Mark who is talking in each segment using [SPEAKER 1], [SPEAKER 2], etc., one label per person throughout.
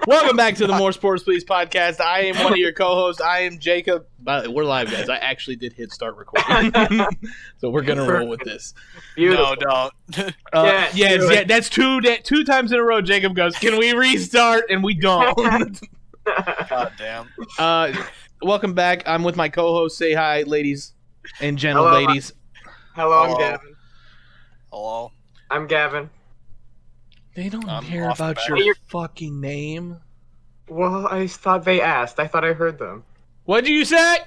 [SPEAKER 1] Welcome back to the More Sports Please podcast. I am one of your co-hosts. I am Jacob. We're live, guys. I actually did hit start recording. So we're going to roll with this.
[SPEAKER 2] Beautiful. No, don't.
[SPEAKER 1] Yes, that's two times in a row Jacob goes, can we restart? And we don't.
[SPEAKER 2] God damn.
[SPEAKER 1] Welcome back. I'm with my co-host. Say hi, ladies and gentle
[SPEAKER 3] Hello.
[SPEAKER 1] ladies.
[SPEAKER 3] Hello, I'm Gavin.
[SPEAKER 2] Hello.
[SPEAKER 3] I'm Gavin.
[SPEAKER 1] They don't
[SPEAKER 2] I'm
[SPEAKER 1] care
[SPEAKER 2] off the
[SPEAKER 1] about
[SPEAKER 2] bat.
[SPEAKER 1] your fucking name.
[SPEAKER 3] Well, I thought they asked. I thought I heard them.
[SPEAKER 1] What'd you say?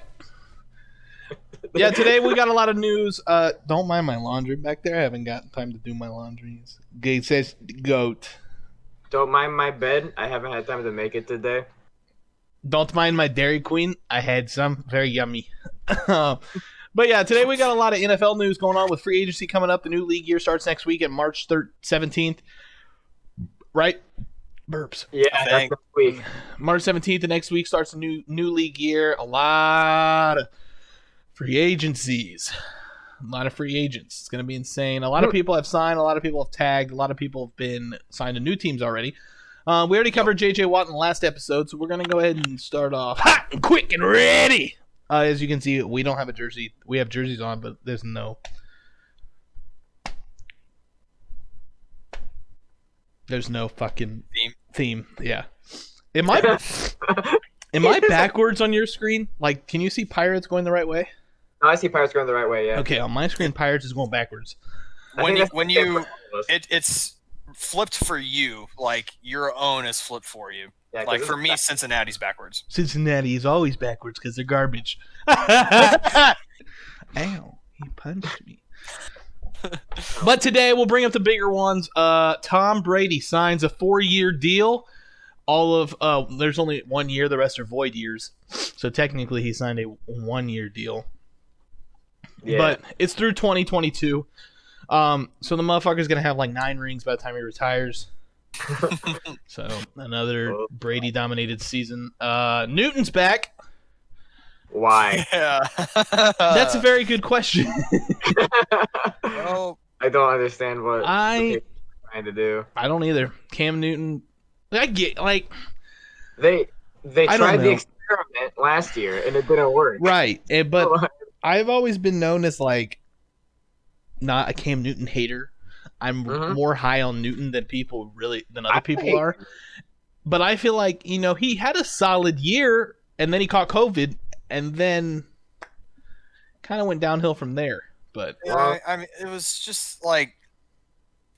[SPEAKER 1] Yeah, today we got a lot of news. Don't mind my laundry back there. I haven't got time to do my laundry. Gay says goat.
[SPEAKER 3] Don't mind my bed. I haven't had time to make it today.
[SPEAKER 1] Don't mind my Dairy Queen. I had some. Very yummy. But yeah, today we got a lot of NFL news going on with free agency coming up. The new league year starts next week at March 17th. Right? Burps.
[SPEAKER 3] Yeah, that's
[SPEAKER 2] Thanks.
[SPEAKER 3] next week.
[SPEAKER 1] March 17th, the next week starts a new league year. A lot of free agencies. A lot of free agents. It's going to be insane. A lot of people have signed. A lot of people have tagged. A lot of people have been signed to new teams already. We already covered J.J. Watt in the last episode, so we're going to go ahead and start off hot and quick and ready. As you can see, we don't have a jersey. We have jerseys on, but there's no... There's no fucking theme. Yeah. Am I backwards on your screen? Like, can you see Pirates going the right way?
[SPEAKER 3] No, I see Pirates going the right way, yeah.
[SPEAKER 1] Okay, on my screen, Pirates is going backwards.
[SPEAKER 2] It's flipped for you, like your own is flipped for you.
[SPEAKER 3] Yeah, 'cause
[SPEAKER 2] Like
[SPEAKER 3] this
[SPEAKER 2] for
[SPEAKER 3] is
[SPEAKER 2] me,
[SPEAKER 3] back-
[SPEAKER 2] Cincinnati's backwards.
[SPEAKER 1] Cincinnati is always backwards because they're garbage. Ow, he punched me. But today we'll bring up the bigger ones. Tom Brady signs a 4-year deal. There's only 1 year, the rest are void years. So technically he signed a 1-year deal.
[SPEAKER 3] Yeah.
[SPEAKER 1] But it's through 2022. So the motherfucker's gonna have like 9 rings by the time he retires. So another Brady dominated season. Newton's back.
[SPEAKER 3] Why?
[SPEAKER 2] Yeah.
[SPEAKER 1] That's a very good question.
[SPEAKER 2] Well,
[SPEAKER 3] I don't understand what
[SPEAKER 1] I-
[SPEAKER 3] the Patriots are trying to do.
[SPEAKER 1] I don't either. Cam Newton. I get like
[SPEAKER 3] They
[SPEAKER 1] I don't
[SPEAKER 3] tried the
[SPEAKER 1] know.
[SPEAKER 3] experiment last year, and it didn't work.
[SPEAKER 1] right, but I've always been known as like not a Cam Newton hater. I'm more high on Newton than other people
[SPEAKER 3] hate
[SPEAKER 1] are. But I feel like, he had a solid year and then he caught COVID and then kind of went downhill from there. But
[SPEAKER 2] yeah, I mean, it was just like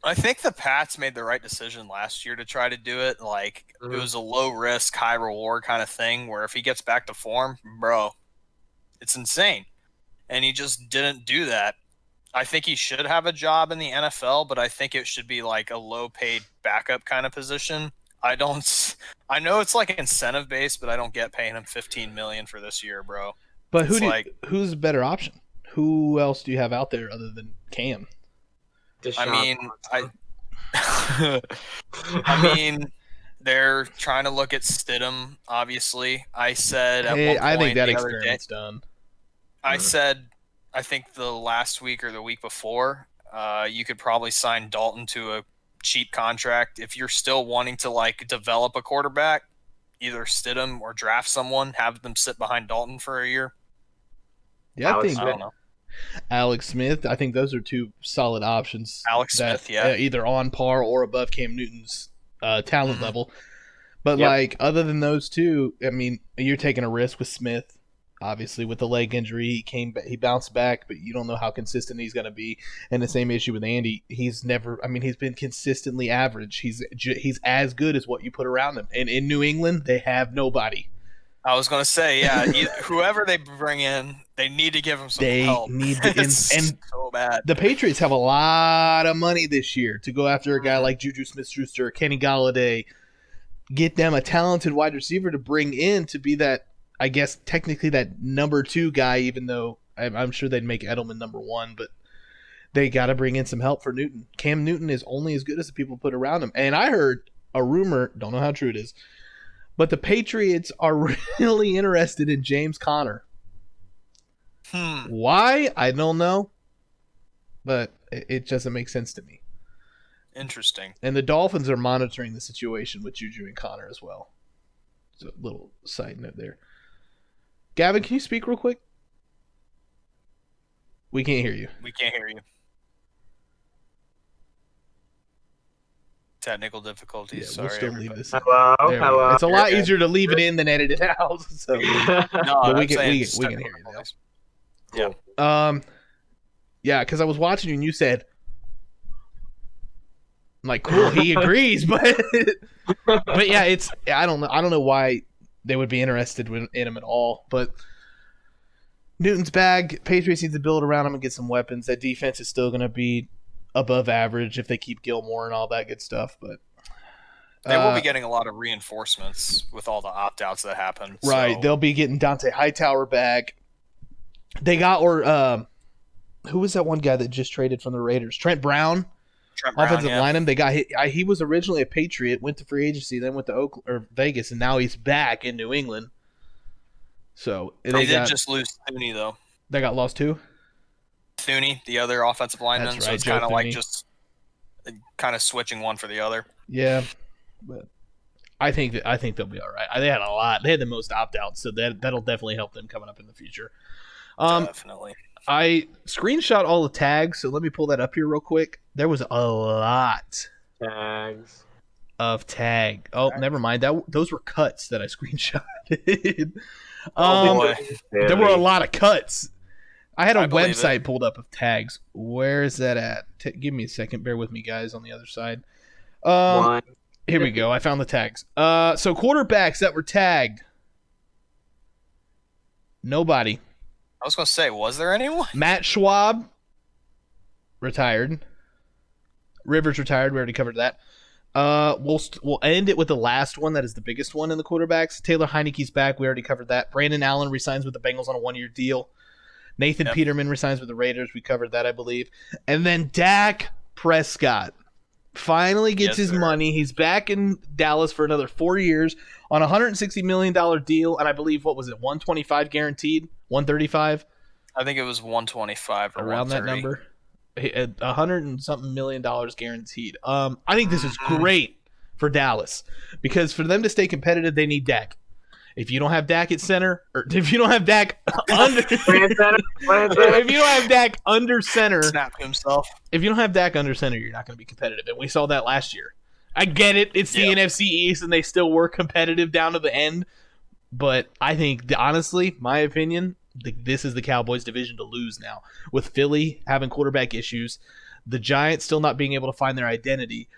[SPEAKER 2] I think the Pats made the right decision last year to try to do it. Like it was a low risk, high reward kind of thing. Where if he gets back to form, bro, it's insane. And he just didn't do that. I think he should have a job in the NFL, but I think it should be like a low-paid backup kind of position. I know it's like incentive based, but I don't get paying him $15 million for this year, bro.
[SPEAKER 1] But who's a better option? Who else do you have out there other than Cam?
[SPEAKER 3] Deshaun
[SPEAKER 2] I mean, they're trying to look at Stidham. Obviously, I said at one point
[SPEAKER 1] I think that
[SPEAKER 2] the other day,
[SPEAKER 1] experiment's done.
[SPEAKER 2] I said, I think the last week or the week before, you could probably sign Dalton to a cheap contract. If you're still wanting to like develop a quarterback, either Stidham or draft someone, have them sit behind Dalton for a year.
[SPEAKER 1] Yeah,
[SPEAKER 2] I don't know.
[SPEAKER 1] Alex Smith. I think those are two solid options.
[SPEAKER 2] Smith, yeah.
[SPEAKER 1] Either on par or above Cam Newton's talent level. But like other than those two, I mean, you're taking a risk with Smith. Obviously, with the leg injury, he bounced back, but you don't know how consistent he's going to be. And the same issue with Andy. He's been consistently average. He's as good as what you put around him. And in New England, they have nobody.
[SPEAKER 2] I was going to say, yeah, whoever they bring in, they need to give him some help.
[SPEAKER 1] It's
[SPEAKER 2] and so bad.
[SPEAKER 1] The Patriots have a lot of money this year to go after a guy like Juju Smith-Schuster, Kenny Galladay, get them a talented wide receiver to bring in to be that, I guess, technically that number 2 guy, even though I'm sure they'd make Edelman number 1, but they got to bring in some help for Newton. Cam Newton is only as good as the people put around him. And I heard a rumor, don't know how true it is, but the Patriots are really interested in James Conner. Why? I don't know. But it doesn't make sense to me.
[SPEAKER 2] Interesting.
[SPEAKER 1] And the Dolphins are monitoring the situation with Juju and Connor as well. So a little side note there. Gavin, can you speak real quick? We can't hear you.
[SPEAKER 2] We can't hear you. Technical difficulties.
[SPEAKER 1] Yeah,
[SPEAKER 2] Sorry,
[SPEAKER 1] we'll still
[SPEAKER 2] everybody.
[SPEAKER 1] leave this in.
[SPEAKER 3] Hello,
[SPEAKER 1] There we go.
[SPEAKER 3] hello.
[SPEAKER 1] It's a lot easier to leave it in than edit it out. So,
[SPEAKER 2] No,
[SPEAKER 1] but we
[SPEAKER 2] I'm
[SPEAKER 1] can
[SPEAKER 2] saying
[SPEAKER 1] we
[SPEAKER 2] just
[SPEAKER 1] can hear
[SPEAKER 2] technical
[SPEAKER 1] you now.
[SPEAKER 2] difficulties. Yeah.
[SPEAKER 1] Yeah, because I was watching you and you said, I'm like, cool, he agrees, but yeah, it's I don't know why they would be interested in him at all. But Newton's bag. Patriots need to build around him and get some weapons. That defense is still going to be above average if they keep Gilmore and all that good stuff. But
[SPEAKER 2] they will be getting a lot of reinforcements with all the opt-outs that happen.
[SPEAKER 1] Right,
[SPEAKER 2] so.
[SPEAKER 1] they'll be getting Dante Hightower back. They got who was that one guy that just traded from the Raiders? Trent Brown, offensive lineman. They got he was originally a Patriot, went to free agency, then went to Oakland or Vegas, and now he's back in New England. So
[SPEAKER 2] they did just lose Thuney though.
[SPEAKER 1] They got lost too.
[SPEAKER 2] Thuney, the other offensive lineman.
[SPEAKER 1] That's right,
[SPEAKER 2] so it's kind of like just kind of switching one for the other.
[SPEAKER 1] Yeah, but I think they'll be all right. They had a lot. They had the most opt-outs, so that'll definitely help them coming up in the future.
[SPEAKER 2] Definitely.
[SPEAKER 1] I screenshot all the tags, so let me pull that up here real quick. There was a lot
[SPEAKER 3] Tags.
[SPEAKER 1] of tag. Oh, never mind. Those were cuts that I screenshotted. There were a lot of cuts. I had a website pulled up of tags. Where is that at? Give me a second. Bear with me, guys, on the other side. Here we go. I found the tags. So quarterbacks that were tagged. Nobody.
[SPEAKER 2] I was going to say, was there anyone?
[SPEAKER 1] Matt Schwab retired. Rivers retired. We already covered that. We'll end it with the last one. That is the biggest one in the quarterbacks. Taylor Heineke's back. We already covered that. Brandon Allen resigns with the Bengals on a 1-year deal. Nathan Peterman resigns with the Raiders. We covered that, I believe. And then Dak Prescott finally gets his money. He's back in Dallas for another 4 years on a $160 million deal. And I believe, what was it, 125 guaranteed? 135?
[SPEAKER 2] I think it was 125 or
[SPEAKER 1] around that number. $100 and something million guaranteed. I think this is great for Dallas because for them to stay competitive, they need Dak. If you don't have Dak at center, or if you don't have Dak under, if you don't have Dak under center,
[SPEAKER 2] snap himself.
[SPEAKER 1] If you don't have Dak under center, you're not going to be competitive, and we saw that last year. I get it; it's the NFC East, and they still were competitive down to the end. But I think, honestly, my opinion, this is the Cowboys' division to lose now. With Philly having quarterback issues, the Giants still not being able to find their identity,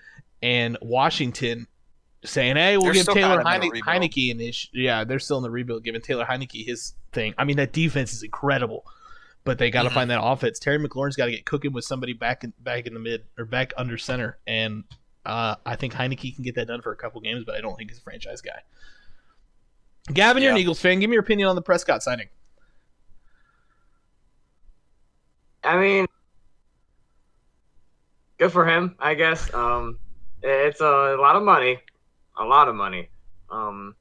[SPEAKER 1] and Washington saying, hey, we'll give Taylor Heineke an issue. Yeah, they're still in the rebuild, giving Taylor Heineke his thing. I mean, that defense is incredible, but they got to find that offense. Terry McLaurin's got to get cooking with somebody back in the mid or back under center, and I think Heineke can get that done for a couple games, but I don't think he's a franchise guy. Gavin, you're an Eagles fan. Give me your opinion on the Prescott signing.
[SPEAKER 3] I mean, good for him, I guess. It's a lot of money. For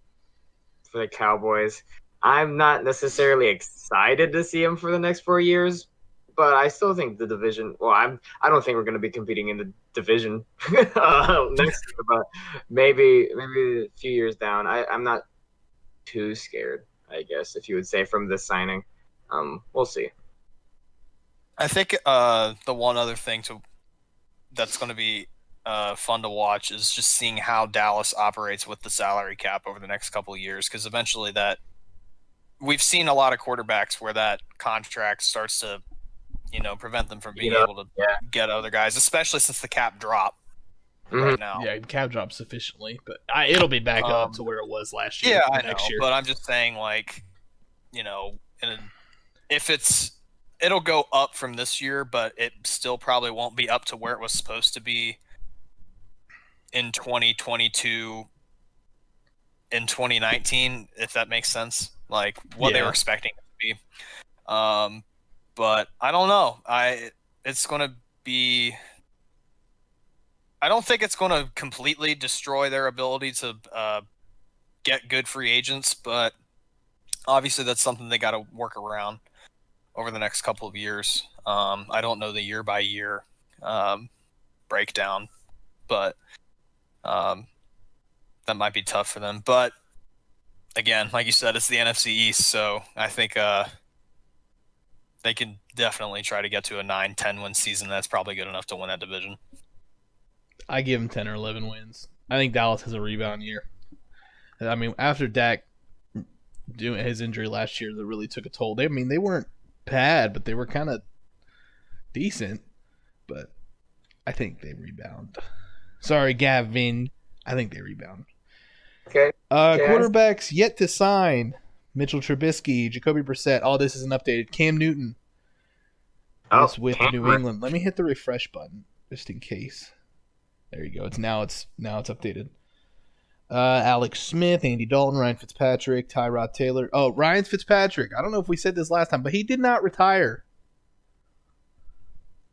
[SPEAKER 3] the Cowboys. I'm not necessarily excited to see him for the next 4 years, but I still think the division. Well, I don't think we're going to be competing in the division next year, but maybe a few years down. I'm not too scared, I guess, if you would say, from this signing. We'll see.
[SPEAKER 2] I think the one other thing that's going to be fun to watch is just seeing how Dallas operates with the salary cap over the next couple of years, because eventually we've seen a lot of quarterbacks where that contract starts to, prevent them from being able to get other guys, especially since the cap dropped right now.
[SPEAKER 1] Yeah, cap dropped sufficiently, but it'll be back up to where it was last year.
[SPEAKER 2] Yeah, I know, but I'm just saying, it'll go up from this year, but it still probably won't be up to where it was supposed to be in 2022, in 2019, if that makes sense, like what they were expecting it to be. But I don't know. I don't think it's going to completely destroy their ability to get good free agents, but obviously that's something they got to work around over the next couple of years. I don't know the year by year breakdown but that might be tough for them. But again, like you said, it's the NFC East, so I think they can definitely try to get to a 9-10 win season. That's probably good enough to win that division.
[SPEAKER 1] I give them 10 or 11 wins. I think Dallas has a rebound year. I mean, after Dak doing his injury last year, that really took a toll. They weren't bad, but they were kind of decent. But I think they rebound. Sorry, Gavin. I think they rebound.
[SPEAKER 3] Okay.
[SPEAKER 1] Quarterbacks yet to sign: Mitchell Trubisky, Jacoby Brissett. All this isn't updated. Cam Newton. This with New England. Let me hit the refresh button just in case. There you go. It's now updated. Alex Smith, Andy Dalton, Ryan Fitzpatrick, Tyrod Taylor. Oh, Ryan Fitzpatrick. I don't know if we said this last time, but he did not retire.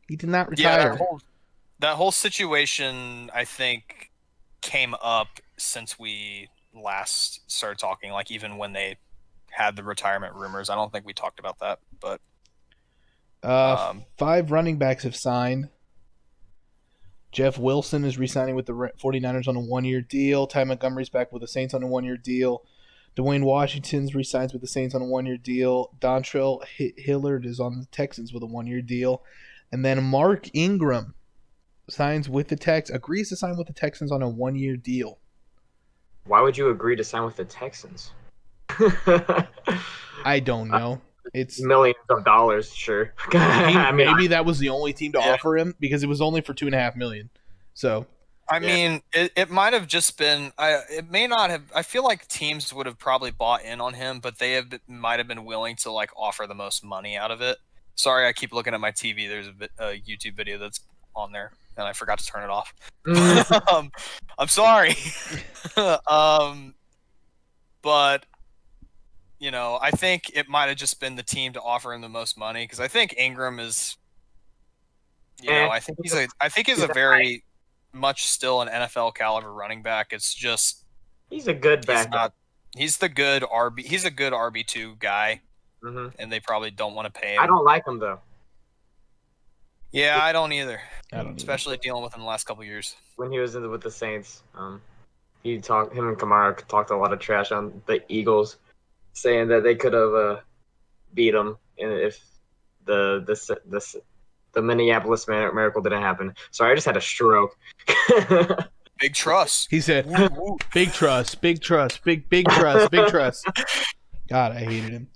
[SPEAKER 2] Yeah, that whole situation, I think, came up since we last started talking. Like even when they had the retirement rumors, I don't think we talked about that. But
[SPEAKER 1] 5 running backs have signed. Jeff Wilson is re-signing with the 49ers on a 1-year deal. Ty Montgomery's back with the Saints on a 1-year deal. Dwayne Washington's re-signs with the Saints on a 1-year deal. Dontrell Hillard is on the Texans with a 1-year deal. And then Mark Ingram agrees to sign with the Texans on a 1-year deal.
[SPEAKER 3] Why would you agree to sign with the Texans?
[SPEAKER 1] I don't know. It's
[SPEAKER 3] millions of dollars, sure.
[SPEAKER 1] Maybe that was the only team to offer him because it was only for $2.5 million. So,
[SPEAKER 2] I mean, it might have just been. It may not have. I feel like teams would have probably bought in on him, but might have been willing to like offer the most money out of it. Sorry, I keep looking at my TV. There's a YouTube video that's on there, and I forgot to turn it off. I'm sorry. But. You know, I think it might have just been the team to offer him the most money because I think Ingram is, I think he's a very much still an NFL caliber running back. It's just
[SPEAKER 3] he's a good backup.
[SPEAKER 2] He's the good RB. He's a good RB2 guy, and they probably don't want to pay him.
[SPEAKER 3] I don't like him though.
[SPEAKER 2] Yeah, I don't either. Especially dealing with him the last couple of years.
[SPEAKER 3] When he was with the Saints, him and Kamara talked a lot of trash on the Eagles, saying that they could have beat them if the Minneapolis Miracle didn't happen. Sorry, I just had a stroke.
[SPEAKER 2] Big trust.
[SPEAKER 1] He said, big trust, big trust, big trust, big trust. God, I hated him.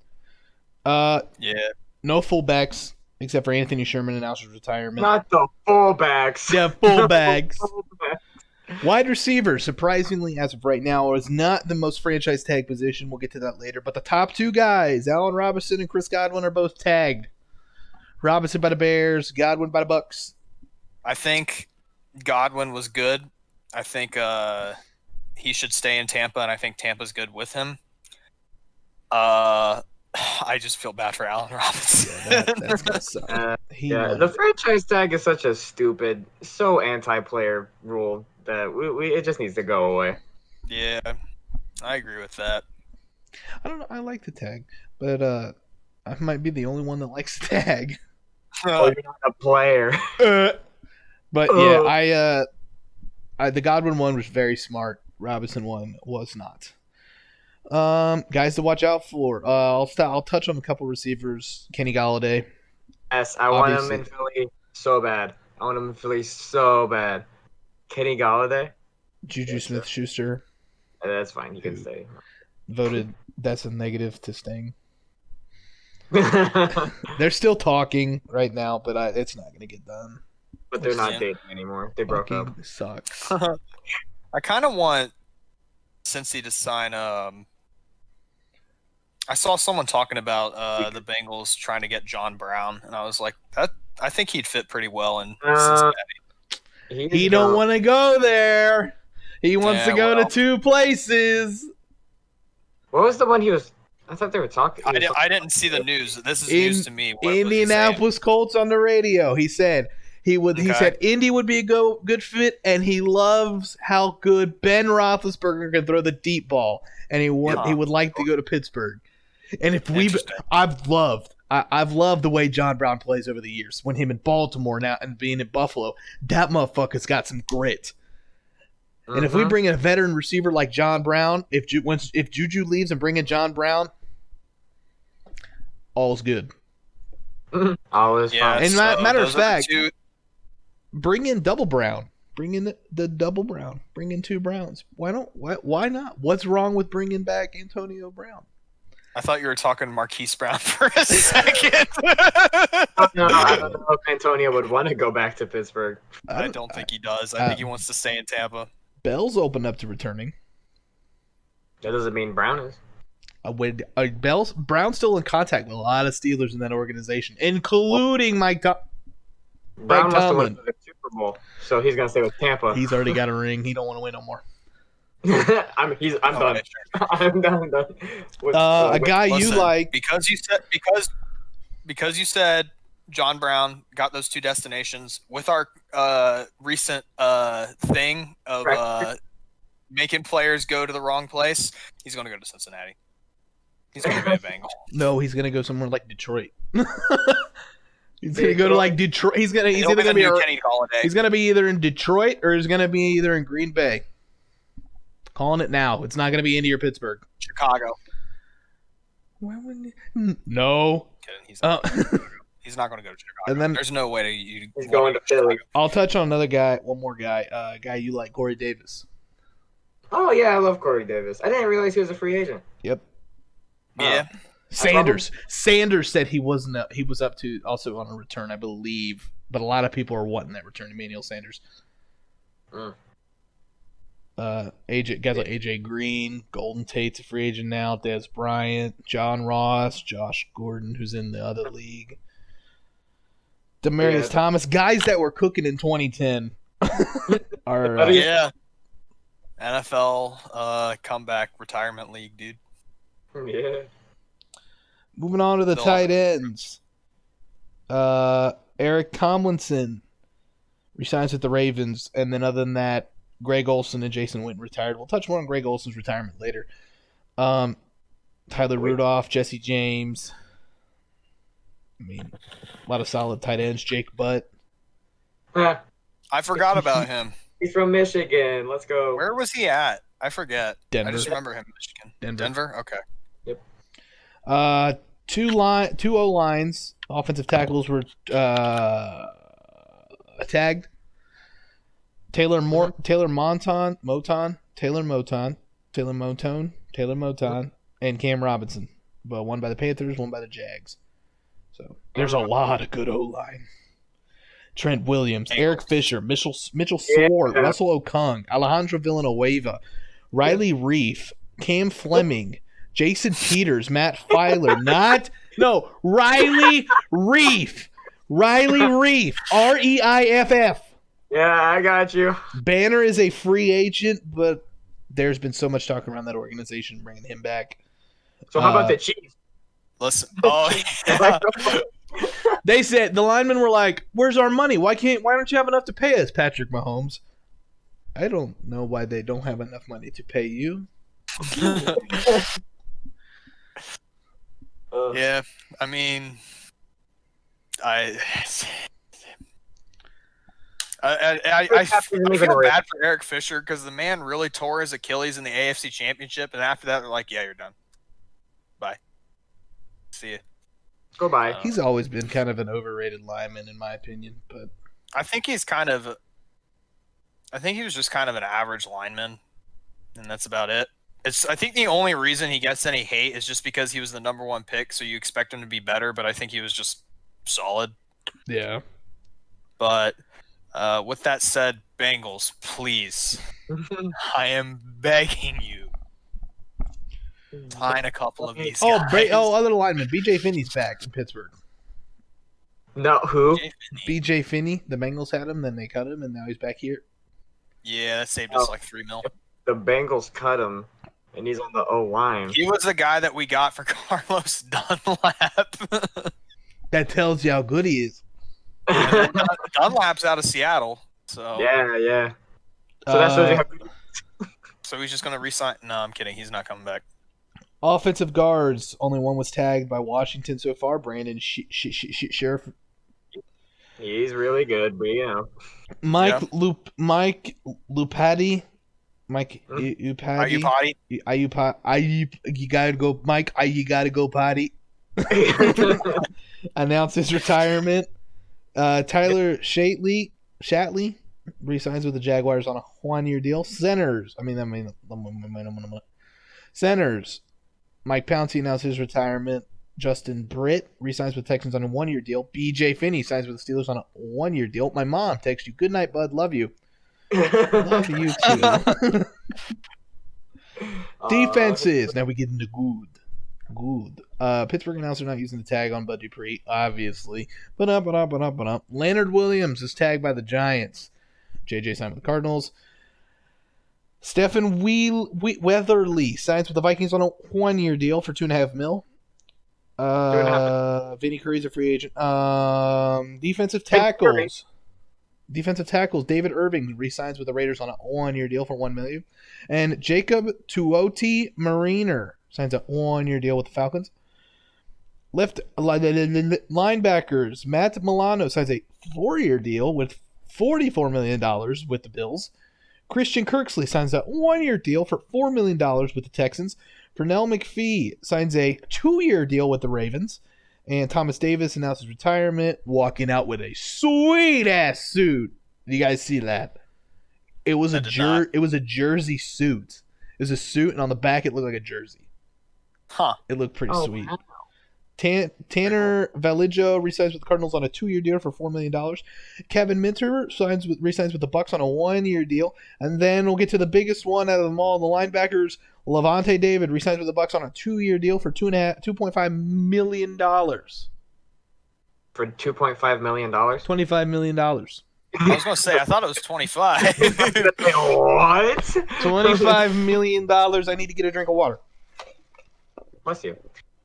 [SPEAKER 2] Yeah.
[SPEAKER 1] No fullbacks except for Anthony Sherman announced his retirement.
[SPEAKER 3] Not the fullbacks.
[SPEAKER 1] Yeah, fullbacks. Wide receiver, surprisingly, as of right now, is not the most franchise tag position. We'll get to that later. But the top 2 guys, Allen Robinson and Chris Godwin, are both tagged. Robinson by the Bears, Godwin by the Bucks.
[SPEAKER 2] I think Godwin was good. I think he should stay in Tampa, and I think Tampa's good with him. I just feel bad for Allen Robinson.
[SPEAKER 1] Yeah, that's gonna suck.
[SPEAKER 3] The franchise tag is such a stupid, so anti-player rule that it just needs to go away.
[SPEAKER 2] Yeah, I agree with that.
[SPEAKER 1] I don't know. I like the tag, but I might be the only one that likes the tag.
[SPEAKER 3] Oh, you're not a player.
[SPEAKER 1] But yeah, the Godwin one was very smart. Robinson one was not. Guys to watch out for. I'll touch on a couple receivers. Kenny Galladay.
[SPEAKER 3] Yes, I want him in Philly so bad. Kenny Galladay.
[SPEAKER 1] Juju Smith-Schuster.
[SPEAKER 3] That's fine. You can stay.
[SPEAKER 1] Voted that's a negative to Sting. They're still talking right now, but it's not going to get done.
[SPEAKER 3] But they're not dating anymore. They broke up.
[SPEAKER 1] Sucks.
[SPEAKER 2] I kind of want Cincy to sign. I saw someone talking about the Bengals trying to get John Brown, and I was like, I think he'd fit pretty well in Cincinnati.
[SPEAKER 1] He don't want to go there. He wants to go to 2 places.
[SPEAKER 3] What was the one he was? I thought they were talking.
[SPEAKER 2] I didn't see the news. This is news to me. What
[SPEAKER 1] Indianapolis Colts on the radio. He said he would. Okay. He said Indy would be a good fit, and he loves how good Ben Roethlisberger can throw the deep ball, and he would like to go to Pittsburgh. And if I've loved the way John Brown plays over the years. When him in Baltimore now and being in Buffalo, that motherfucker's got some grit. And if we bring in a veteran receiver like John Brown, if Juju leaves and bring in John Brown, all's good.
[SPEAKER 3] All is fine.
[SPEAKER 1] And matter of
[SPEAKER 2] those are the
[SPEAKER 1] fact,
[SPEAKER 2] two-
[SPEAKER 1] bring in double Brown. Bring in the double Brown. Bring in 2 Browns. Why not? What's wrong with bringing back Antonio Brown?
[SPEAKER 2] I thought you were talking Marquise Brown for a second.
[SPEAKER 3] No, I don't know if Antonio would want to go back to Pittsburgh.
[SPEAKER 2] I don't think he does. I think he wants to stay in Tampa.
[SPEAKER 1] Bell's open up to returning.
[SPEAKER 3] That doesn't mean Brown is.
[SPEAKER 1] Brown's still in contact with a lot of Steelers in that organization, including Mike
[SPEAKER 3] Brown must have
[SPEAKER 1] Tomlin.
[SPEAKER 3] won the Super Bowl, so he's gonna stay with Tampa.
[SPEAKER 1] He's already got a ring. He don't want to win no more.
[SPEAKER 3] I'm done.
[SPEAKER 2] Okay, sure.
[SPEAKER 3] I'm done.
[SPEAKER 1] A guy you
[SPEAKER 2] Listen,
[SPEAKER 1] like.
[SPEAKER 2] because you said John Brown got those 2 destinations with our recent thing of making players go to the wrong place. He's going to go to Cincinnati. He's going to be a Bengal.
[SPEAKER 1] No, he's gonna go somewhere like Detroit. He's gonna go to like Detroit. He's either gonna be
[SPEAKER 2] Kenny Galladay.
[SPEAKER 1] he's gonna be either in Detroit or he's gonna be either in Green Bay. Calling it now. It's not gonna be Indy or Pittsburgh.
[SPEAKER 2] Chicago.
[SPEAKER 1] No.
[SPEAKER 2] Kidding. He's not going to go to Chicago.
[SPEAKER 1] And then
[SPEAKER 2] there's no way to you.
[SPEAKER 3] He's going to Philly.
[SPEAKER 1] I'll touch on another guy. One more guy. A guy you like, Corey Davis.
[SPEAKER 3] Oh yeah, I love Corey Davis. I didn't realize he was a free agent.
[SPEAKER 1] Yep.
[SPEAKER 2] Yeah.
[SPEAKER 1] Sanders said he wasn't. He was up to also on a return, I believe. But a lot of people are wanting that return. Emmanuel Sanders.
[SPEAKER 3] Mm.
[SPEAKER 1] Guys like AJ Green, Golden Tate's a free agent now. Des Bryant, John Ross, Josh Gordon, who's in the other league. Demaryius Thomas, guys that were cooking in 2010 are.
[SPEAKER 2] Yeah. NFL comeback retirement league, dude.
[SPEAKER 3] Yeah.
[SPEAKER 1] Moving on to the tight ends. Eric Tomlinson resigns with the Ravens, and then other than that, Greg Olsen and Jason Witten retired. We'll touch more on Greg Olsen's retirement later. Tyler Rudolph, Jesse James. I mean, a lot of solid tight ends. Jake Butt.
[SPEAKER 2] I forgot about him.
[SPEAKER 3] He's from Michigan. Let's go.
[SPEAKER 2] Where was he at? I forget.
[SPEAKER 1] Denver.
[SPEAKER 2] I just remember him in Michigan. Denver? Okay.
[SPEAKER 3] Yep.
[SPEAKER 1] Two O lines, offensive tackles were tagged. Taylor Moton, and Cam Robinson. But one by the Panthers, one by the Jags. So there's a lot of good O line. Trent Williams, Eric Fisher, Mitchell Swart, Russell Okung, Alejandro Villanueva, Riley Reif, Cam Fleming, Jason Peters, Matt Filer, Riley Reif. Reiff.
[SPEAKER 3] Yeah, I got you.
[SPEAKER 1] Banner is a free agent, but there's been so much talk around that organization bringing him back.
[SPEAKER 3] So how about the Chiefs?
[SPEAKER 2] Listen. Oh, yeah.
[SPEAKER 1] They said the linemen were like, "Where's our money? Why don't you have enough to pay us, Patrick Mahomes?" I don't know why they don't have enough money to pay you.
[SPEAKER 2] Yeah, I mean, I feel bad for Eric Fisher because the man really tore his Achilles in the AFC Championship, and after that, they're like, "Yeah, you're done. Bye. See you."
[SPEAKER 3] Go by.
[SPEAKER 1] He's always been kind of an overrated lineman, in my opinion. But
[SPEAKER 2] I think he was just kind of an average lineman, and that's about it. I think the only reason he gets any hate is just because he was the number 1 pick, so you expect him to be better. But I think he was just solid.
[SPEAKER 1] yeah.
[SPEAKER 2] But with that said, Bengals, please, I am begging you, sign a couple of these guys.
[SPEAKER 1] Other lineman, BJ Finney's back in Pittsburgh.
[SPEAKER 3] No, who?
[SPEAKER 1] BJ Finney, the Bengals had him, then they cut him, and now he's back here.
[SPEAKER 2] Yeah, that saved us like $3 million.
[SPEAKER 3] The Bengals cut him, and he's on the O line.
[SPEAKER 2] He was the guy that we got for Carlos Dunlap.
[SPEAKER 1] That tells you how good he is.
[SPEAKER 2] Dunlap's out of Seattle, so
[SPEAKER 3] Yeah. So that shows you how.
[SPEAKER 2] So he's just gonna resign. No, I'm kidding. He's not coming back.
[SPEAKER 1] Offensive guards, only one was tagged by Washington so far. Brandon Sheriff.
[SPEAKER 3] He's really good, but
[SPEAKER 1] Mike Lupati, Mike, you
[SPEAKER 2] Are you
[SPEAKER 1] potty? You gotta go, Mike. You gotta go potty. Announced his retirement. Tyler Shatley resigns with the Jaguars on a 1-year deal. Centers. Mike Pouncey announced his retirement. Justin Britt resigns with Texans on a 1-year deal. BJ Finney signs with the Steelers on a 1-year deal. My mom texts you, "Good night, bud. Love you." Love you too. Defenses. Now we get into good. Pittsburgh announced they're not using the tag on Bud Dupree, obviously. But up. Leonard Williams is tagged by the Giants. JJ signed with the Cardinals. Stephen Weatherly signs with the Vikings on a 1-year deal for $2.5 million. Vinny Curry's a free agent. Defensive tackles. David Irving re-signs with the Raiders on a 1-year deal for $1 million. And Jacob Tuoti Mariner signs a 1-year deal with the Falcons. Left linebackers. Matt Milano signs a 4-year deal with $44 million with the Bills. Christian Kirksey signs a 1-year deal for $4 million with the Texans. Pernell McPhee signs a 2-year deal with the Ravens. And Thomas Davis announced his retirement, walking out with a sweet-ass suit. Did you guys see that? It was a jersey suit. It was a suit, and on the back it looked like a jersey.
[SPEAKER 2] Huh.
[SPEAKER 1] It looked pretty sweet.
[SPEAKER 3] Wow.
[SPEAKER 1] Tanner Valijo resigns with the Cardinals on a 2-year deal for $4 million. Kevin Minter resigns with the Bucks on a 1-year deal. And then we'll get to the biggest one out of them all, the linebackers. Levante David resigns with the Bucks on a 2-year deal for $2.5 million.
[SPEAKER 3] For $2.5 million?
[SPEAKER 1] $25 million.
[SPEAKER 2] I was going to say, I thought it was 25.
[SPEAKER 3] What?
[SPEAKER 1] $25 million. I need to get a drink of water.
[SPEAKER 3] Bless you.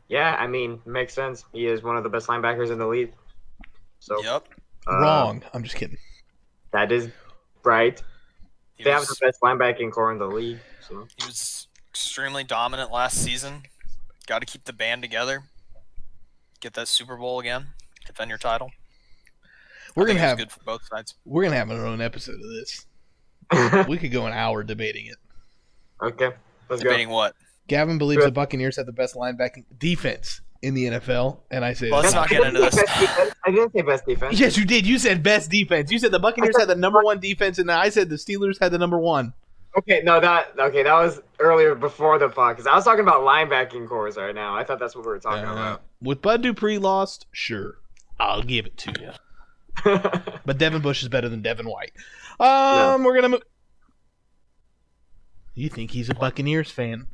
[SPEAKER 3] Yeah, I mean, makes sense. He is one of the best linebackers in the league. So
[SPEAKER 2] Yep.
[SPEAKER 1] Wrong. I'm just kidding.
[SPEAKER 3] That is right.
[SPEAKER 2] He
[SPEAKER 3] They have the
[SPEAKER 2] was,
[SPEAKER 3] best linebacking core in the league. So
[SPEAKER 2] he was extremely dominant last season. Got to keep the band together. Get that Super Bowl again. Defend your title.
[SPEAKER 1] We're
[SPEAKER 2] I think
[SPEAKER 1] gonna
[SPEAKER 2] it was
[SPEAKER 1] have
[SPEAKER 2] good for both sides.
[SPEAKER 1] We're gonna have our own episode of this. We could go an hour debating it.
[SPEAKER 3] Okay, let's
[SPEAKER 2] Debating what?
[SPEAKER 1] Gavin believes the Buccaneers have the best linebacking defense in the NFL, and I say
[SPEAKER 2] Let's
[SPEAKER 1] that's
[SPEAKER 2] not get into this.
[SPEAKER 3] I didn't say best defense.
[SPEAKER 1] Yes, you did. You said best defense. You said the Buccaneers had the number 1 defense, and I said the Steelers had the number 1.
[SPEAKER 3] Okay, that was earlier before the podcast. I was talking about linebacking cores right now. I thought that's what we were talking about.
[SPEAKER 1] With Bud Dupree lost, sure, I'll give it to you. But Devin Bush is better than Devin White.
[SPEAKER 3] No.
[SPEAKER 1] We're gonna move. You think he's a Buccaneers fan?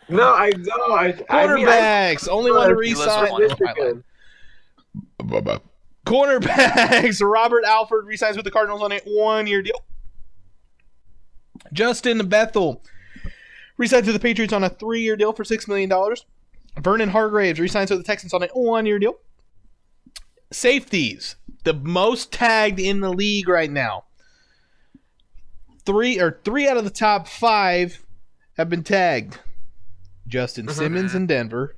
[SPEAKER 3] No, I know.
[SPEAKER 1] Quarterbacks only want to
[SPEAKER 2] You listen
[SPEAKER 1] resign.
[SPEAKER 2] one.
[SPEAKER 1] Cornerbacks. Robert Alford resigns with the Cardinals on a 1-year deal. Justin Bethel resigns with the Patriots on a 3-year deal for $6 million. Vernon Hargraves resigns with the Texans on a 1-year deal. Safeties, the most tagged in the league right now. Three out of the top 5 have been tagged. Justin Simmons in Denver,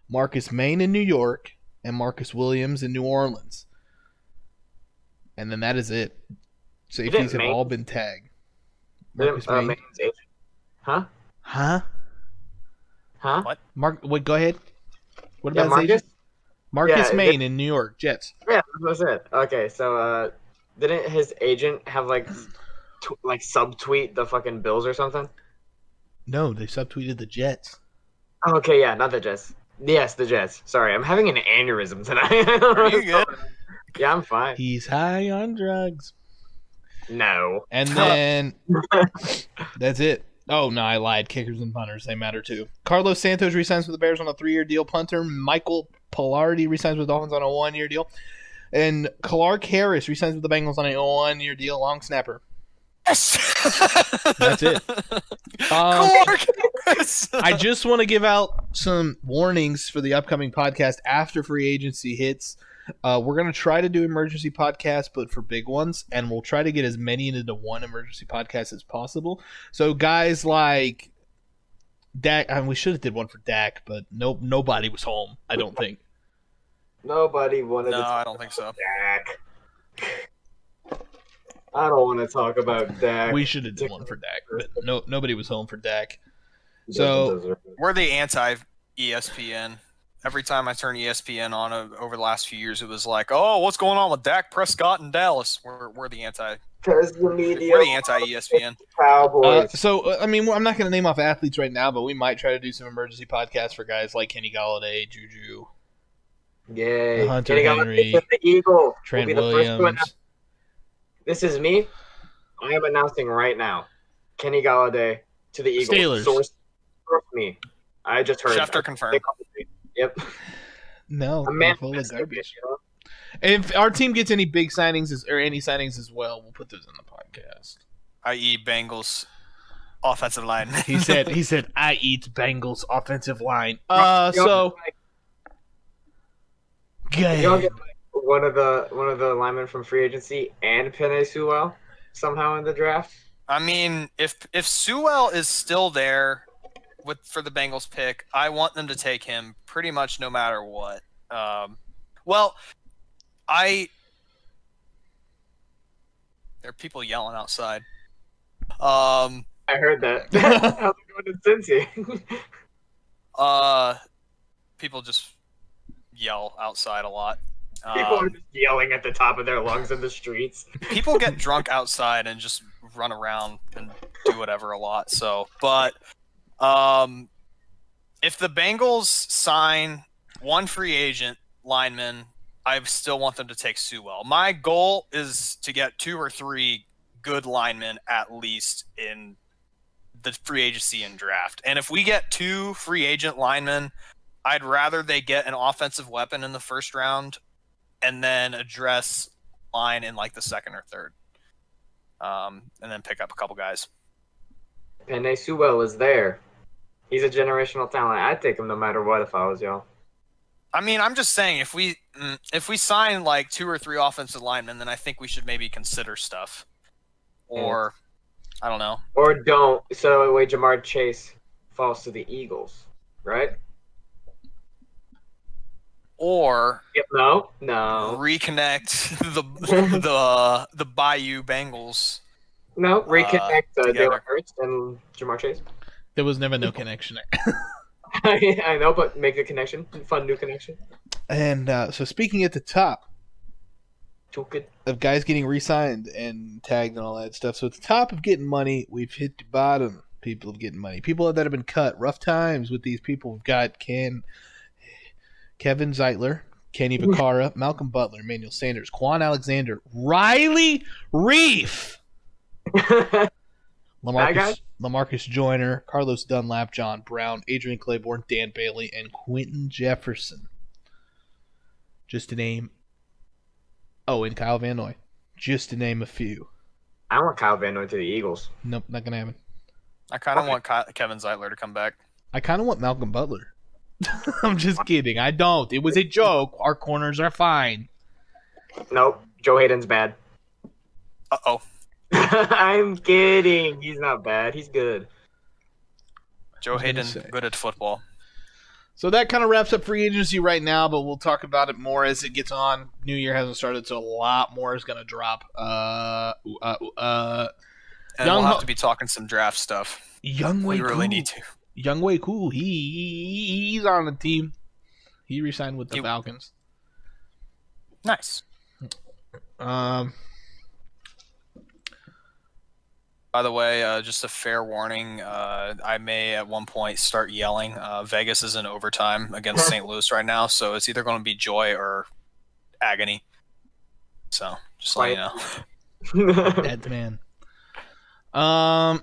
[SPEAKER 1] Marcus Maine in New York, and Marcus Williams in New Orleans. And then that is it. Safeties have all been tagged. Marcus Maine.
[SPEAKER 3] Maine's agent. Huh?
[SPEAKER 2] What?
[SPEAKER 1] Wait, go ahead. What about
[SPEAKER 3] Marcus?
[SPEAKER 1] his agent? Marcus
[SPEAKER 3] Yeah,
[SPEAKER 1] Maine in New York Jets.
[SPEAKER 3] Yeah, that's it. Okay, so didn't his agent have like subtweet the fucking Bills or something?
[SPEAKER 1] No, they subtweeted the Jets.
[SPEAKER 3] Oh, okay, yeah, not the Jets. Yes, the Jets. Sorry, I'm having an aneurysm tonight.
[SPEAKER 2] Are you good?
[SPEAKER 3] Yeah, I'm fine.
[SPEAKER 1] He's high on drugs.
[SPEAKER 3] No.
[SPEAKER 1] And then that's it. Oh, no, I lied. Kickers and punters, they matter too. Carlos Santos resigns with the Bears on a 3-year deal. Punter Michael Pilardi resigns with the Dolphins on a 1-year deal. And Clark Harris resigns with the Bengals on a 1-year deal. Long snapper. That's it. I just want to give out some warnings for the upcoming podcast after free agency hits. We're going to try to do emergency podcasts, but for big ones, and we'll try to get as many into one emergency podcast as possible. So guys like Dak, we should have did one for Dak, but nobody was home, I don't think.
[SPEAKER 3] Nobody wanted
[SPEAKER 2] No,
[SPEAKER 3] to
[SPEAKER 2] I don't think so.
[SPEAKER 3] Dak. I don't want to talk about Dak.
[SPEAKER 1] We should have done one for Dak, but nobody was home for Dak.
[SPEAKER 3] He doesn't deserve it.
[SPEAKER 2] We're the anti-ESPN. Every time I turn ESPN on over the last few years, it was like, oh, what's going on with Dak Prescott in Dallas? We're the anti.
[SPEAKER 3] Because the media.
[SPEAKER 2] We're the anti-ESPN.
[SPEAKER 3] Cowboys.
[SPEAKER 1] I mean, I'm not going to name off athletes right now, but we might try to do some emergency podcasts for guys like Kenny Galladay, Juju,
[SPEAKER 3] Yay.
[SPEAKER 1] Hunter
[SPEAKER 3] Kenny
[SPEAKER 1] Henry,
[SPEAKER 3] Galladay to the Eagle.
[SPEAKER 1] Trent
[SPEAKER 3] will be the first to
[SPEAKER 1] Williams.
[SPEAKER 3] announce. This is me. I am announcing right now. Kenny Galladay to the Eagles.
[SPEAKER 1] Steelers.
[SPEAKER 3] Source me. I just heard.
[SPEAKER 2] Schefter confirmed.
[SPEAKER 3] Yep.
[SPEAKER 1] No,
[SPEAKER 3] I'm
[SPEAKER 1] they're full of garbage. If our team gets any big signings or any signings as well, we'll put those in the podcast.
[SPEAKER 2] I.e. Bengals offensive line.
[SPEAKER 1] He said, I eat Bengals offensive line.
[SPEAKER 3] Y'all
[SPEAKER 1] Good.
[SPEAKER 3] get one of the linemen from free agency and Penei Sewell somehow in the draft.
[SPEAKER 2] I mean, if Sewell is still there for the Bengals pick, I want them to take him pretty much no matter what. There are people yelling outside.
[SPEAKER 3] I heard that. How's it going in Cincy?
[SPEAKER 2] People just yell outside a lot.
[SPEAKER 3] People are just yelling at the top of their lungs in the streets.
[SPEAKER 2] People get drunk outside and just run around and do whatever a lot. So, but if the Bengals sign one free agent lineman, I still want them to take Sewell. My goal is to get 2 or 3 good linemen at least in the free agency and draft. And if we get 2 free agent linemen, I'd rather they get an offensive weapon in the first round and then address line in like the second or third. And then pick up a couple guys.
[SPEAKER 3] Penei Sewell is there. He's a generational talent. I'd take him no matter what if I was y'all.
[SPEAKER 2] I mean, I'm just saying, if we sign like 2 or 3 offensive linemen, then I think we should maybe consider stuff. Or, I don't know.
[SPEAKER 3] Or don't. So wait, Jamar Chase falls to the Eagles, right?
[SPEAKER 2] Or
[SPEAKER 3] no.
[SPEAKER 2] reconnect the Bayou Bengals.
[SPEAKER 3] No, reconnect
[SPEAKER 2] together.
[SPEAKER 3] Jalen Hurts and Jamar Chase.
[SPEAKER 1] There was never no connection there.
[SPEAKER 3] I know, but make the connection. Fun new connection.
[SPEAKER 1] And so speaking at the top
[SPEAKER 3] Too good.
[SPEAKER 1] of guys getting re-signed and tagged and all that stuff, so at the top of getting money, we've hit the bottom. People of getting money. People that have been cut. Rough times with these people. We've got Kevin Zeitler, Kenny Vaccaro, Malcolm Butler, Emmanuel Sanders, Quan Alexander, Riley Reef, Lamarcus Joyner, Carlos Dunlap, John Brown, Adrian Claiborne, Dan Bailey, and Quentin Jefferson. Just to name. Oh, and Kyle Van Noy. Just to name a few.
[SPEAKER 3] I want Kyle Van Noy to the Eagles.
[SPEAKER 1] Nope, not going to happen.
[SPEAKER 2] I kind of want Kevin Zeitler to come back.
[SPEAKER 1] I kind of want Malcolm Butler. I'm just kidding. I don't. It was a joke. Our corners are fine.
[SPEAKER 3] Nope. Joe Hayden's bad.
[SPEAKER 2] Uh-oh.
[SPEAKER 3] I'm kidding. He's not bad. He's good.
[SPEAKER 2] Joe Hayden, good at football.
[SPEAKER 1] So that kind of wraps up free agency right now, but we'll talk about it more as it gets on. New Year hasn't started, so a lot more is going to drop.
[SPEAKER 2] And we'll have to be talking some draft stuff.
[SPEAKER 1] We
[SPEAKER 2] really need to.
[SPEAKER 1] Youngway Cool. He's on the team. He re-signed with the Falcons.
[SPEAKER 2] Nice.
[SPEAKER 1] By
[SPEAKER 2] the way, just a fair warning, I may at one point start yelling. Vegas is in overtime against St. Louis right now, so it's either going to be joy or agony. So, just let you know.
[SPEAKER 1] Dead man.
[SPEAKER 3] Bad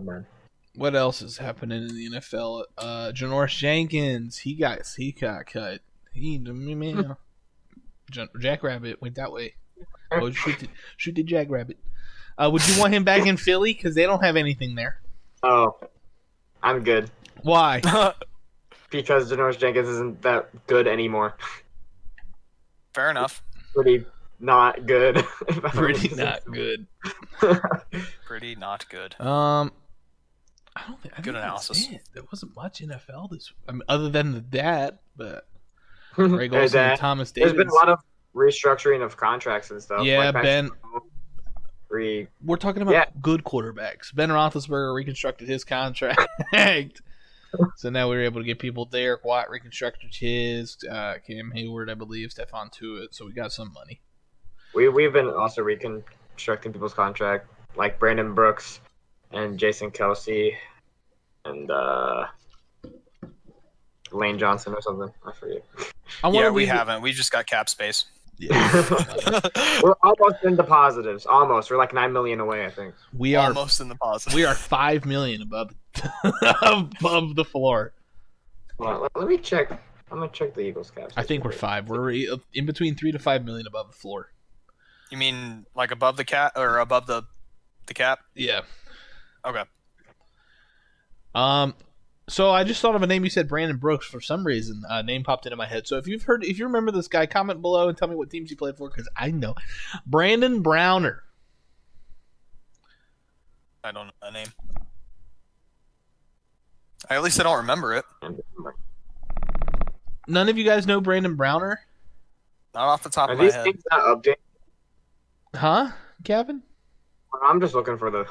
[SPEAKER 3] man.
[SPEAKER 1] What else is happening in the NFL? Janoris Jenkins, he got cut. Jackrabbit went that way. Oh, shoot the Jackrabbit. Would you want him back in Philly? Because they don't have anything there.
[SPEAKER 3] Oh, I'm good.
[SPEAKER 1] Why?
[SPEAKER 3] Because Janoris Jenkins isn't that good anymore.
[SPEAKER 2] Fair enough.
[SPEAKER 3] Pretty not good.
[SPEAKER 1] Pretty not good.
[SPEAKER 2] Pretty not good.
[SPEAKER 1] I don't think
[SPEAKER 2] good analysis.
[SPEAKER 1] There wasn't much NFL this. I mean, other than that, but Greg Olsen and Thomas Davis.
[SPEAKER 3] There's been a lot of restructuring of contracts and stuff.
[SPEAKER 1] Yeah,
[SPEAKER 3] like
[SPEAKER 1] We're talking about good quarterbacks. Ben Roethlisberger reconstructed his contract. So now we were able to get people. Derek Watt reconstructed his. Cam Hayward, I believe. Stephon Tuitt. So we got some money.
[SPEAKER 3] We've been also reconstructing people's contract, like Brandon Brooks and Jason Kelsey and Lane Johnson or something. I forget.
[SPEAKER 2] We haven't. We just got cap space.
[SPEAKER 1] Yeah.
[SPEAKER 3] We're almost in the positives. Almost. We're like $9 million away, I think.
[SPEAKER 1] We are
[SPEAKER 2] almost in the positives.
[SPEAKER 1] We are $5 million above the floor.
[SPEAKER 3] Well, let me check. I'm gonna check the Eagles cap.
[SPEAKER 1] I think we're 5. We're in between 3 to 5 million above the floor.
[SPEAKER 2] You mean like above the cap or above the cap?
[SPEAKER 1] Yeah.
[SPEAKER 2] Okay.
[SPEAKER 1] So I just thought of a name. You said Brandon Brooks for some reason. A name popped into my head. So if you remember this guy, comment below and tell me what teams he played for, because I know. Brandon Browner.
[SPEAKER 2] I don't know that name. At least I don't remember it.
[SPEAKER 1] None of you guys know Brandon Browner?
[SPEAKER 2] Not off the top of
[SPEAKER 3] Are
[SPEAKER 2] my
[SPEAKER 3] these
[SPEAKER 2] head.
[SPEAKER 3] things not updated?
[SPEAKER 1] Huh, Kevin?
[SPEAKER 3] I'm just looking for the.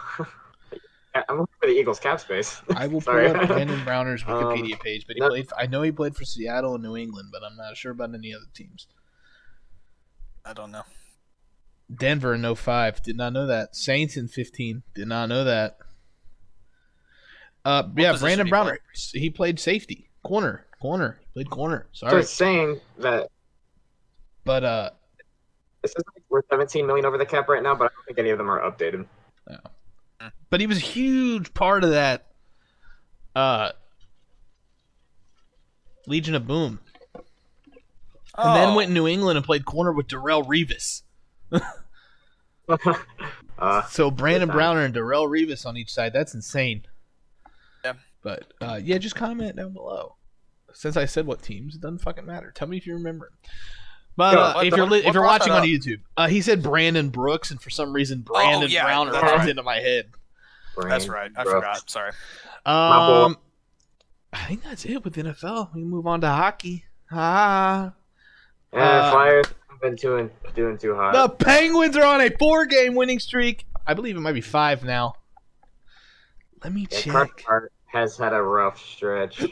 [SPEAKER 3] I'm looking for the Eagles cap space.
[SPEAKER 1] I will pull
[SPEAKER 3] Sorry.
[SPEAKER 1] up Brandon Browner's Wikipedia page, but I know he played for Seattle and New England, but I'm not sure about any other teams.
[SPEAKER 2] I don't know.
[SPEAKER 1] Denver in 05. Did not know that. Saints in 15. Did not know that. Brandon Browner. He played safety. Corner. He played corner. Sorry.
[SPEAKER 3] Just saying that.
[SPEAKER 1] But
[SPEAKER 3] It says like we're 17 million over the cap right now, but I don't think any of them are updated.
[SPEAKER 1] no. But he was a huge part of that Legion of Boom. And then went to New England and played corner with Darrelle Revis. So Brandon Browner and Darrelle Revis on each side. That's insane.
[SPEAKER 2] Yeah.
[SPEAKER 1] But just comment down below. Since I said what teams, it doesn't fucking matter. Tell me if you remember. But if you're watching on YouTube, he said Brandon Brooks, and for some reason Brandon Browner popped into my head.
[SPEAKER 2] That's right. I forgot. Sorry.
[SPEAKER 1] I think that's it with NFL. We can move on to hockey.
[SPEAKER 3] Flyers have been doing too hot.
[SPEAKER 1] The Penguins are on a 4-game winning streak. I believe it might be 5 now. Let me check.
[SPEAKER 3] Carter has had a rough stretch.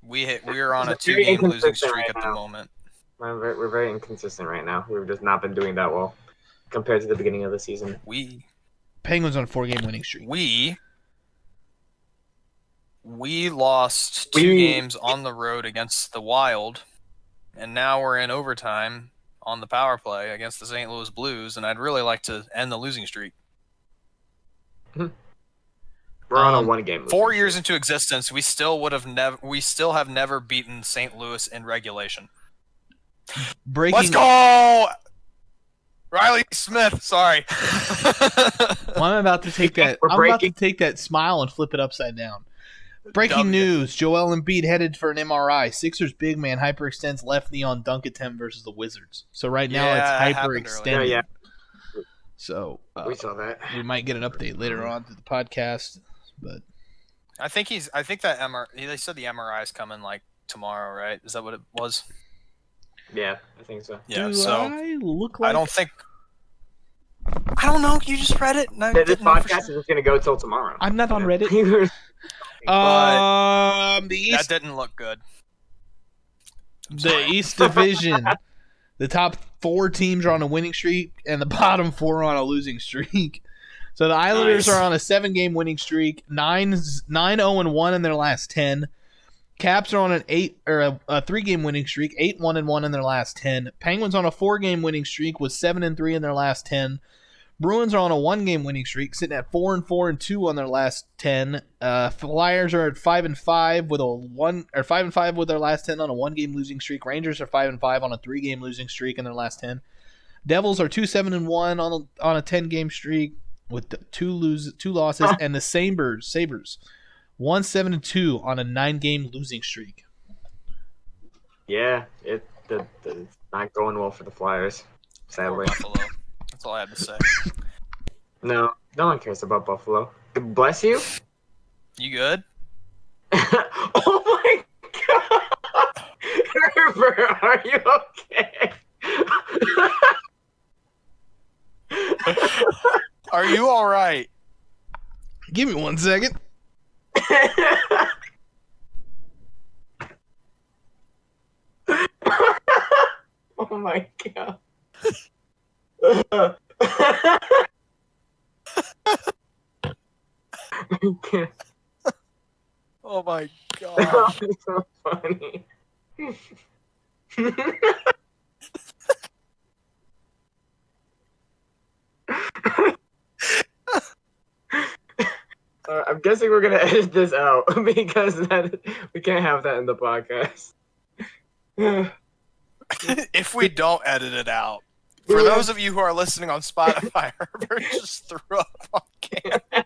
[SPEAKER 2] We're on a 2-game losing streak at the moment.
[SPEAKER 3] We're very inconsistent right now. We've just not been doing that well compared to the beginning of the season.
[SPEAKER 1] Penguins on a 4-game winning streak.
[SPEAKER 2] We lost 2 games on the road against the Wild, and now we're in overtime on the power play against the St. Louis Blues, and I'd really like to end the losing streak.
[SPEAKER 3] We're on a 1-game.
[SPEAKER 2] 4 years into existence, we still have never beaten St. Louis in regulation. Let's go, Riley Smith. Sorry.
[SPEAKER 1] Well, I'm about to take that. I'm about to take that smile and flip it upside down. Breaking news: Joel Embiid headed for an MRI. Sixers big man hyperextends left knee on dunk attempt versus the Wizards. So right now it's hyperextended.
[SPEAKER 3] Yeah.
[SPEAKER 1] So
[SPEAKER 3] we saw that.
[SPEAKER 1] We might get an update later on to the podcast, but
[SPEAKER 2] I think that MRI. They said the MRI is coming like tomorrow, right? Is that what it was?
[SPEAKER 3] Yeah, I think so.
[SPEAKER 1] Yeah. I look like?
[SPEAKER 2] I don't think. I don't know. You just read it.
[SPEAKER 3] This podcast is just gonna go till tomorrow.
[SPEAKER 1] I'm not on Reddit.
[SPEAKER 2] That didn't look good.
[SPEAKER 1] The East Division. The top 4 teams are on a winning streak, and the bottom 4 are on a losing streak. So the Islanders are on a 7-game winning streak, 9-0-1 in their last 10. Caps are on an 3-game winning streak, 8-1-1 in their last 10. Penguins on a 4-game winning streak with 7-3 in their last 10. Bruins are on a 1-game winning streak, sitting at 4-4-2 on their last 10. Flyers are at 5-5 with 5-5 with their last 10 on a 1-game losing streak. Rangers are 5-5 on a 3-game losing streak in their last 10. Devils are 2-7-1 on a 10-game streak with 2 losses, and the Sabres 1-7-2 on a 9-game losing streak.
[SPEAKER 3] Yeah, it's not going well for the Flyers, sadly.
[SPEAKER 2] Buffalo. That's all I had to say.
[SPEAKER 3] No one cares about Buffalo. Bless you.
[SPEAKER 2] You good?
[SPEAKER 3] Oh my god! Herbert, are you okay?
[SPEAKER 2] Are you all right?
[SPEAKER 1] Give me 1 second.
[SPEAKER 3] Oh my god.
[SPEAKER 2] Oh my god.
[SPEAKER 3] It's so funny. I'm guessing we're gonna edit this out because we can't have that in the podcast.
[SPEAKER 2] If we don't edit it out, for those of you who are listening on Spotify, Herbert just threw up on camera.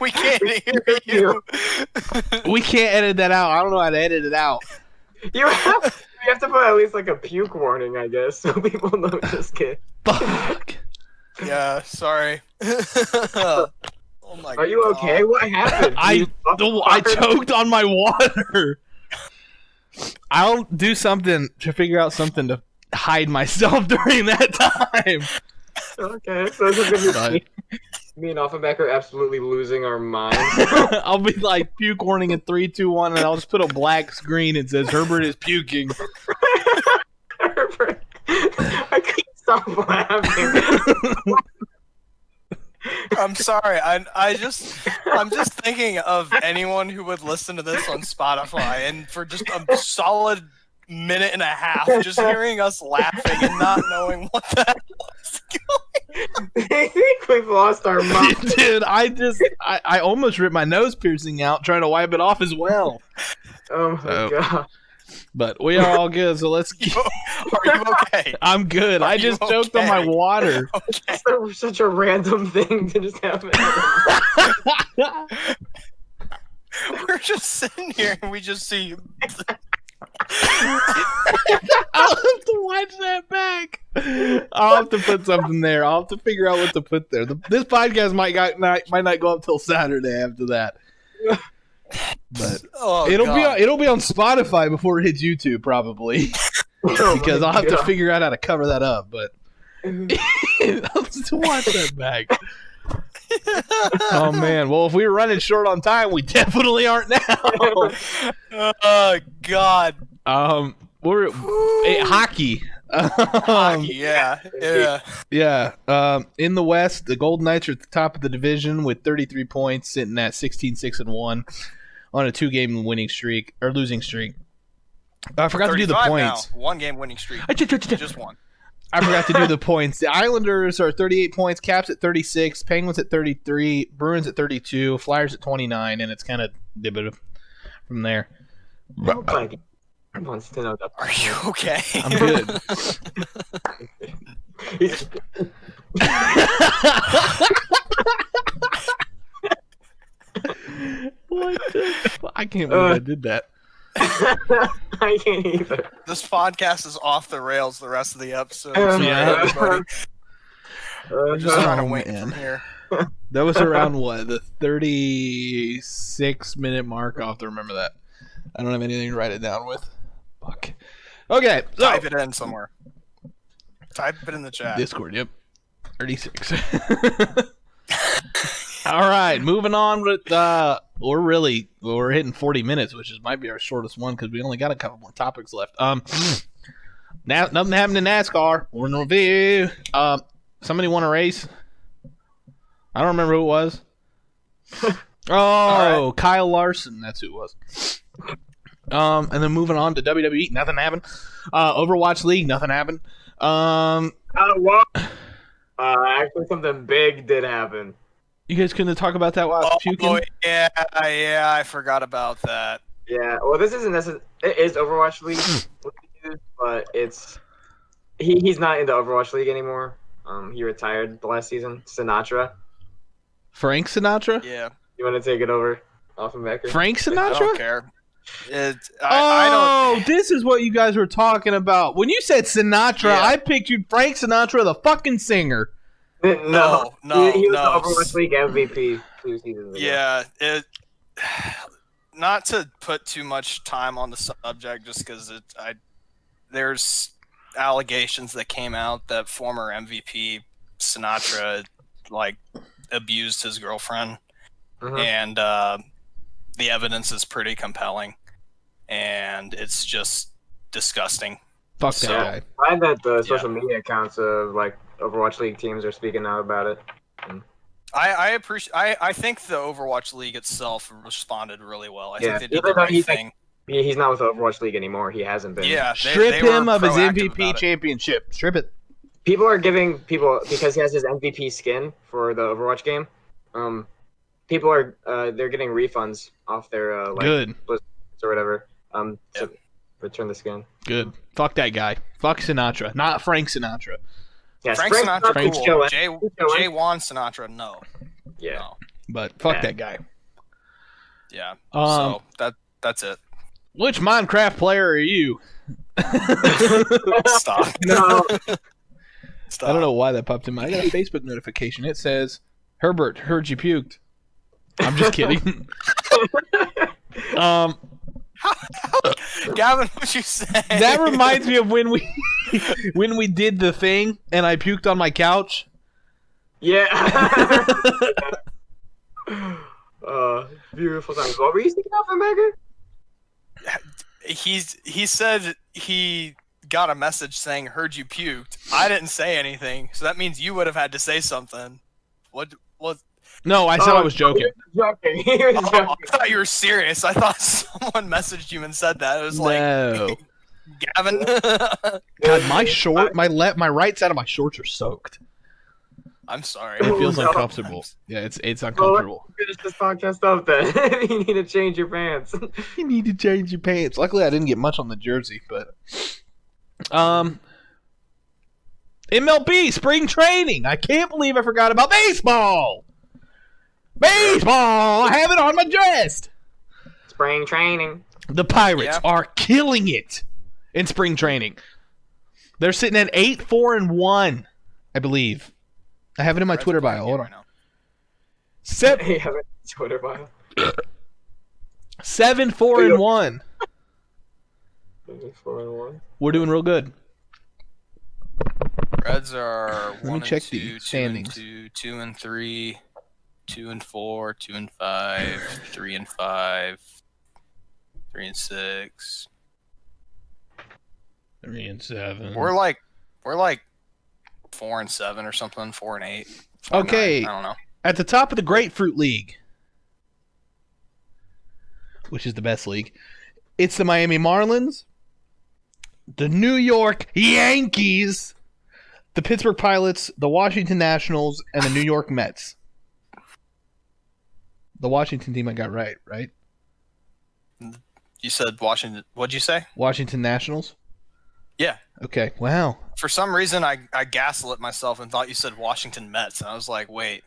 [SPEAKER 2] We can't hear you.
[SPEAKER 1] We can't edit that out. I don't know how to edit it out.
[SPEAKER 3] You have to put at least like a puke warning, I guess, so people know just kid.
[SPEAKER 1] Fuck.
[SPEAKER 2] Yeah, sorry. Oh my
[SPEAKER 3] Are you
[SPEAKER 2] God.
[SPEAKER 3] okay? What happened?
[SPEAKER 1] I choked on my water. I'll do something to figure out something to hide myself during that time.
[SPEAKER 3] Okay, so this is gonna be me and Offenbach are absolutely losing our minds.
[SPEAKER 1] I'll be like puke warning in 3, 2, 1, and I'll just put a black screen that says Herbert is puking.
[SPEAKER 3] Herbert, I can't stop laughing.
[SPEAKER 2] I'm sorry. I'm just thinking of anyone who would listen to this on Spotify, and for just a solid minute and a half, just hearing us laughing and not knowing what the hell was going.
[SPEAKER 3] They think we've lost our minds.
[SPEAKER 1] Dude, I almost ripped my nose piercing out trying to wipe it off as well.
[SPEAKER 3] Oh my god.
[SPEAKER 1] But we are all good, so let's get...
[SPEAKER 2] Are you okay?
[SPEAKER 1] I'm good. I just choked on my water.
[SPEAKER 2] Okay.
[SPEAKER 3] Such a random thing to just happen.
[SPEAKER 2] We're just sitting here and we just see.
[SPEAKER 1] I'll have to watch that back. I'll have to put something there. I'll have to figure out what to put there. This podcast might not go up till Saturday after that. But it'll be on Spotify before it hits YouTube probably. Because I'll have to figure out how to cover that up. But I'll just watch that back. Oh man! Well, if we were running short on time, we definitely aren't now.
[SPEAKER 2] Oh god!
[SPEAKER 1] We're hockey.
[SPEAKER 2] Hockey,
[SPEAKER 1] Yeah. In the West, the Golden Knights are at the top of the division with 33 points, sitting at 16-6-1 on a 2-game winning streak or losing streak. I forgot to do the points.
[SPEAKER 2] Now. 1-game winning streak. Just one.
[SPEAKER 1] I forgot to do the points. The Islanders are 38 points, Caps at 36, Penguins at 33, Bruins at 32, Flyers at 29, and it's kind of dibbitive from there.
[SPEAKER 3] Nobody wants to know that.
[SPEAKER 2] Are you okay?
[SPEAKER 1] I'm good. What the fuck? I can't believe I did that.
[SPEAKER 3] I can't either.
[SPEAKER 2] This podcast is off the rails the rest of the episode.
[SPEAKER 1] Yeah.
[SPEAKER 2] We're just trying to wait from here.
[SPEAKER 1] That was around what? The 36-minute mark? I'll have to remember that. I don't have anything to write it down with. Fuck. Okay. So,
[SPEAKER 2] type it in somewhere. Type it in the chat.
[SPEAKER 1] Discord, yep. 36. All right, moving on with we're hitting 40 minutes, which might be our shortest one because we only got a couple more topics left. Now nothing happened in NASCAR. We're in review. Somebody won a race. I don't remember who it was. Oh, right. Kyle Larson, that's who it was. And then moving on to WWE, nothing happened. Overwatch League, nothing happened.
[SPEAKER 3] Actually, something big did happen.
[SPEAKER 1] You guys couldn't talk about that while I was puking?
[SPEAKER 2] Oh, yeah, I forgot about that.
[SPEAKER 3] Yeah, well, this isn't necessarily... It is Overwatch League, but he's not in the Overwatch League anymore. He retired the last season. Sinatra.
[SPEAKER 1] Frank Sinatra?
[SPEAKER 2] Yeah.
[SPEAKER 3] You want to take it over, Offenbacher?
[SPEAKER 1] Frank Sinatra?
[SPEAKER 2] I don't care. I don't...
[SPEAKER 1] This is what you guys were talking about. When you said Sinatra,
[SPEAKER 2] Yeah.
[SPEAKER 1] I pictured Frank Sinatra, the fucking singer.
[SPEAKER 3] No.
[SPEAKER 2] No.
[SPEAKER 3] He was the Overwatch League MVP 2 seasons ago.
[SPEAKER 2] Yeah, not to put too much time on the subject, just because allegations that came out that former MVP Sinatra like abused his girlfriend, and the evidence is pretty compelling, and it's just disgusting.
[SPEAKER 1] Fuck that guy.
[SPEAKER 3] Glad that the social media accounts of like Overwatch League teams are speaking out about it.
[SPEAKER 2] I appreciate. I think the Overwatch League itself responded really well. I think they did
[SPEAKER 3] even
[SPEAKER 2] the
[SPEAKER 3] though
[SPEAKER 2] right thing.
[SPEAKER 3] He's not with the Overwatch League anymore. He hasn't been.
[SPEAKER 2] Yeah,
[SPEAKER 1] strip him of his
[SPEAKER 2] proactive
[SPEAKER 1] MVP championship. Strip it.
[SPEAKER 3] People are giving because he has his MVP skin for the Overwatch game. People are they're getting refunds off their like
[SPEAKER 1] Good
[SPEAKER 3] or whatever. To return the skin.
[SPEAKER 1] Good. Fuck that guy. Fuck Sinatra. Not Frank Sinatra.
[SPEAKER 3] Yes,
[SPEAKER 2] Frank Sinatra, cool.
[SPEAKER 3] Chilling.
[SPEAKER 2] Jay Wan Sinatra, no.
[SPEAKER 3] Yeah.
[SPEAKER 2] No.
[SPEAKER 1] But fuck that guy.
[SPEAKER 2] Yeah. So that's it.
[SPEAKER 1] Which Minecraft player are you?
[SPEAKER 2] Stop.
[SPEAKER 3] No.
[SPEAKER 1] I don't know why that popped in my. I got a Facebook notification. It says, "Herbert, heard you puked." I'm just kidding.
[SPEAKER 2] Gavin, what you say?
[SPEAKER 1] That reminds me of when we did the thing and I puked on my couch.
[SPEAKER 3] Yeah. Beautiful times. What were you thinking of, Megan?
[SPEAKER 2] He said he got a message saying heard you puked. I didn't say anything, so that means you would have had to say something. What?
[SPEAKER 1] No, I said I was joking.
[SPEAKER 3] He was joking.
[SPEAKER 2] I thought you were serious. I thought someone messaged you and said that. It was like,
[SPEAKER 1] No.
[SPEAKER 2] Gavin.
[SPEAKER 1] God, my right side of my shorts are soaked.
[SPEAKER 2] I'm sorry.
[SPEAKER 1] It feels uncomfortable. Yeah, it's uncomfortable.
[SPEAKER 3] Well, finish this podcast up then. You need to change your pants.
[SPEAKER 1] You need to change your pants. Luckily, I didn't get much on the jersey, but MLB spring training. I can't believe I forgot about baseball. Baseball. I have it on my chest.
[SPEAKER 3] Spring training.
[SPEAKER 1] The Pirates are killing it in spring training. They're sitting at 8-4-1, I believe. I have it in my Twitter bio. Hold on.
[SPEAKER 3] Twitter bio.
[SPEAKER 1] 7-4-1.
[SPEAKER 3] 4-1.
[SPEAKER 1] We're doing real good.
[SPEAKER 2] Reds are
[SPEAKER 1] Let me check the standings.
[SPEAKER 2] 2-3, 2-4, 2-5, 3-5, 3-6,
[SPEAKER 1] 3-7.
[SPEAKER 2] We're like 4-7 or something. 4-8. 4-9,
[SPEAKER 1] Okay.
[SPEAKER 2] I don't know.
[SPEAKER 1] At the top of the Grapefruit League, which is the best league, it's the Miami Marlins, the New York Yankees, the Pittsburgh Pirates, the Washington Nationals, and the New York Mets. The Washington team I got right?
[SPEAKER 2] You said Washington. What'd you say?
[SPEAKER 1] Washington Nationals?
[SPEAKER 2] Yeah.
[SPEAKER 1] Okay, wow.
[SPEAKER 2] For some reason, I gaslit myself and thought you said Washington Mets, and I was like, wait,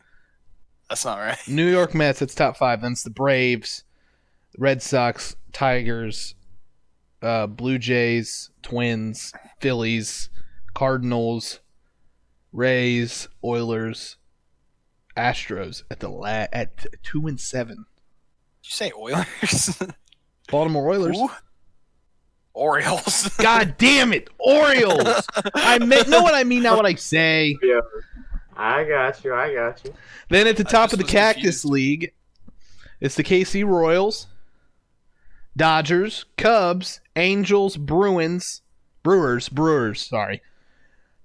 [SPEAKER 2] that's not right.
[SPEAKER 1] New York Mets, that's top 5. Then it's the Braves, Red Sox, Tigers, Blue Jays, Twins, Phillies, Cardinals, Rays, Oilers, Astros at 2-7.
[SPEAKER 2] Did you say Oilers?
[SPEAKER 1] Baltimore Oilers.
[SPEAKER 2] Ooh. Orioles.
[SPEAKER 1] God damn it, Orioles! Know what I mean, not what I say.
[SPEAKER 3] Yeah. I got you.
[SPEAKER 1] Then at the top of the
[SPEAKER 2] was
[SPEAKER 1] Cactus
[SPEAKER 2] confused.
[SPEAKER 1] League, it's the KC Royals, Dodgers, Cubs, Angels, Brewers. Sorry.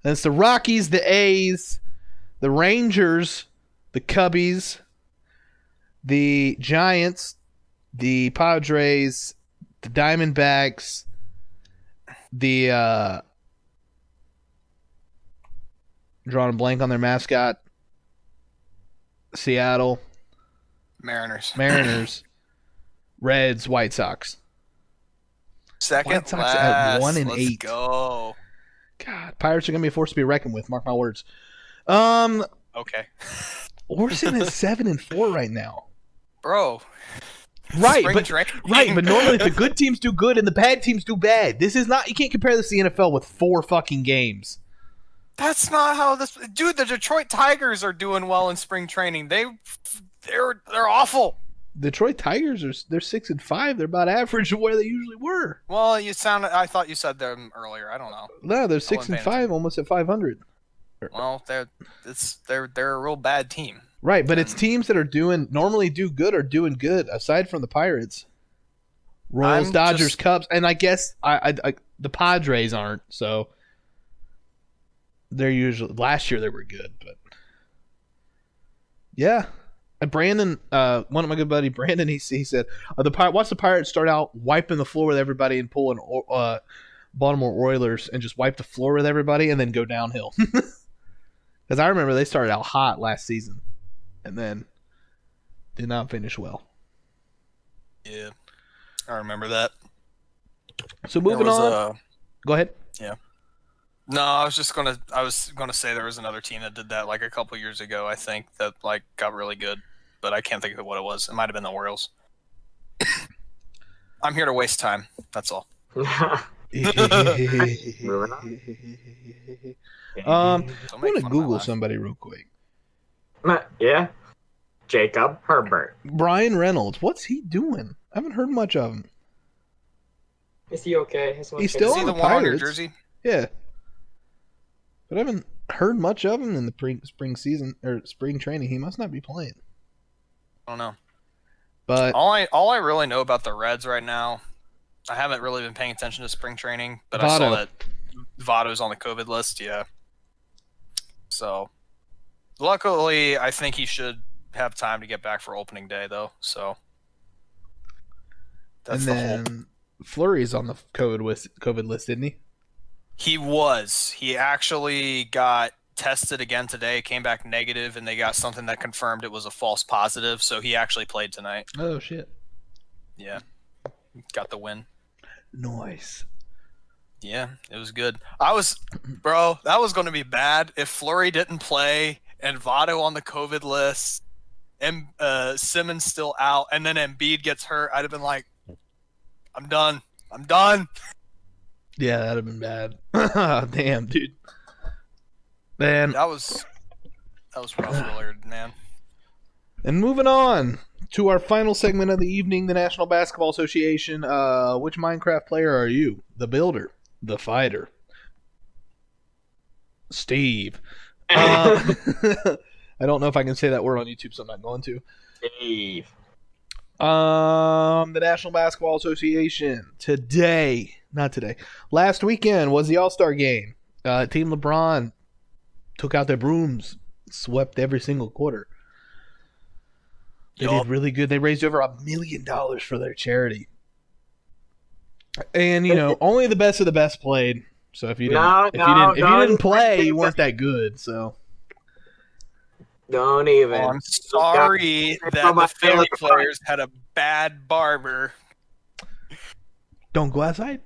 [SPEAKER 1] Then it's the Rockies, the A's, the Rangers, the Cubbies, the Giants, the Padres, the Diamondbacks, the drawing a blank on their mascot, Seattle,
[SPEAKER 2] Mariners.
[SPEAKER 1] Reds, White Sox.
[SPEAKER 2] Second
[SPEAKER 1] White Sox
[SPEAKER 2] last.
[SPEAKER 1] at 1-8.
[SPEAKER 2] Let's go.
[SPEAKER 1] God, Pirates are gonna be a force to be reckoned with. Mark my words.
[SPEAKER 2] Okay.
[SPEAKER 1] We're sitting at 7-4 right now.
[SPEAKER 2] Bro.
[SPEAKER 1] Right,
[SPEAKER 2] Spring
[SPEAKER 1] but
[SPEAKER 2] training.
[SPEAKER 1] but normally the good teams do good and the bad teams do bad. This is not. You can't compare this to the NFL with 4 fucking games.
[SPEAKER 2] That's not how this. Dude, the Detroit Tigers are doing well in spring training. They're awful.
[SPEAKER 1] Detroit Tigers they're 6-5. They're about average of where they usually were.
[SPEAKER 2] Well, I thought you said them earlier. I don't know.
[SPEAKER 1] No, they're
[SPEAKER 2] I wasn't
[SPEAKER 1] 6-5, almost at 500.
[SPEAKER 2] Well, they're a real bad team.
[SPEAKER 1] Right, but it's teams that are normally do good or doing good aside from the Pirates. Royals, Dodgers, Cubs, and I guess I the Padres aren't. So they're usually last year they were good, but yeah. And Brandon, one of my good buddy Brandon, he said watch the Pirates start out wiping the floor with everybody and pulling Baltimore Oilers and just wipe the floor with everybody and then go downhill. Because I remember they started out hot last season and then did not finish well.
[SPEAKER 2] Yeah, I remember that.
[SPEAKER 1] So moving on. Go ahead.
[SPEAKER 2] Yeah. No, I was gonna say there was another team that did that like a couple years ago. I think that like got really good, but I can't think of what it was. It might have been the Orioles. I'm here to waste time. That's all.
[SPEAKER 3] Moving on.
[SPEAKER 1] I'm gonna Google somebody real quick.
[SPEAKER 3] Yeah. Jacob Herbert.
[SPEAKER 1] Brian Reynolds. What's he doing? I haven't heard much of him.
[SPEAKER 3] Is he okay?
[SPEAKER 1] He's still
[SPEAKER 2] Is he
[SPEAKER 1] on
[SPEAKER 2] the
[SPEAKER 1] the
[SPEAKER 2] one on your
[SPEAKER 1] Pirates.
[SPEAKER 2] jersey?
[SPEAKER 1] Yeah. But I haven't heard much of him in the spring season or spring training. He must not be playing.
[SPEAKER 2] I don't know.
[SPEAKER 1] But
[SPEAKER 2] all I really know about the Reds right now, I haven't really been paying attention to spring training, but I saw that Votto's on the COVID list. Yeah. So, luckily, I think he should have time to get back for opening day, though. So, that's
[SPEAKER 1] and then Fleury's on the COVID list, didn't he?
[SPEAKER 2] He was. He actually got tested again today, came back negative, and they got something that confirmed it was a false positive. So he actually played tonight.
[SPEAKER 1] Oh shit!
[SPEAKER 2] Yeah, got the win.
[SPEAKER 1] Nice.
[SPEAKER 2] Yeah, it was good. That was going to be bad if Fleury didn't play and Votto on the COVID list and Simmons still out, and then Embiid gets hurt. I'd have been like, I'm done.
[SPEAKER 1] Yeah, that'd have been bad. Damn, dude. Man,
[SPEAKER 2] that was rough earlier, man.
[SPEAKER 1] And moving on to our final segment of the evening, the National Basketball Association. Which Minecraft player are you? The builder, the fighter, Steve. I don't know if I can say that word on YouTube, so I'm not going to.
[SPEAKER 3] Steve.
[SPEAKER 1] The National Basketball Association last weekend was the All-Star game. Team LeBron took out their brooms, swept every single quarter. They did really good. They raised over $1 million for their charity. And only the best of the best played. So if you didn't play, you weren't that good. So
[SPEAKER 3] don't even.
[SPEAKER 2] I'm sorry that the Philly players had a bad barber.
[SPEAKER 1] Don't go outside.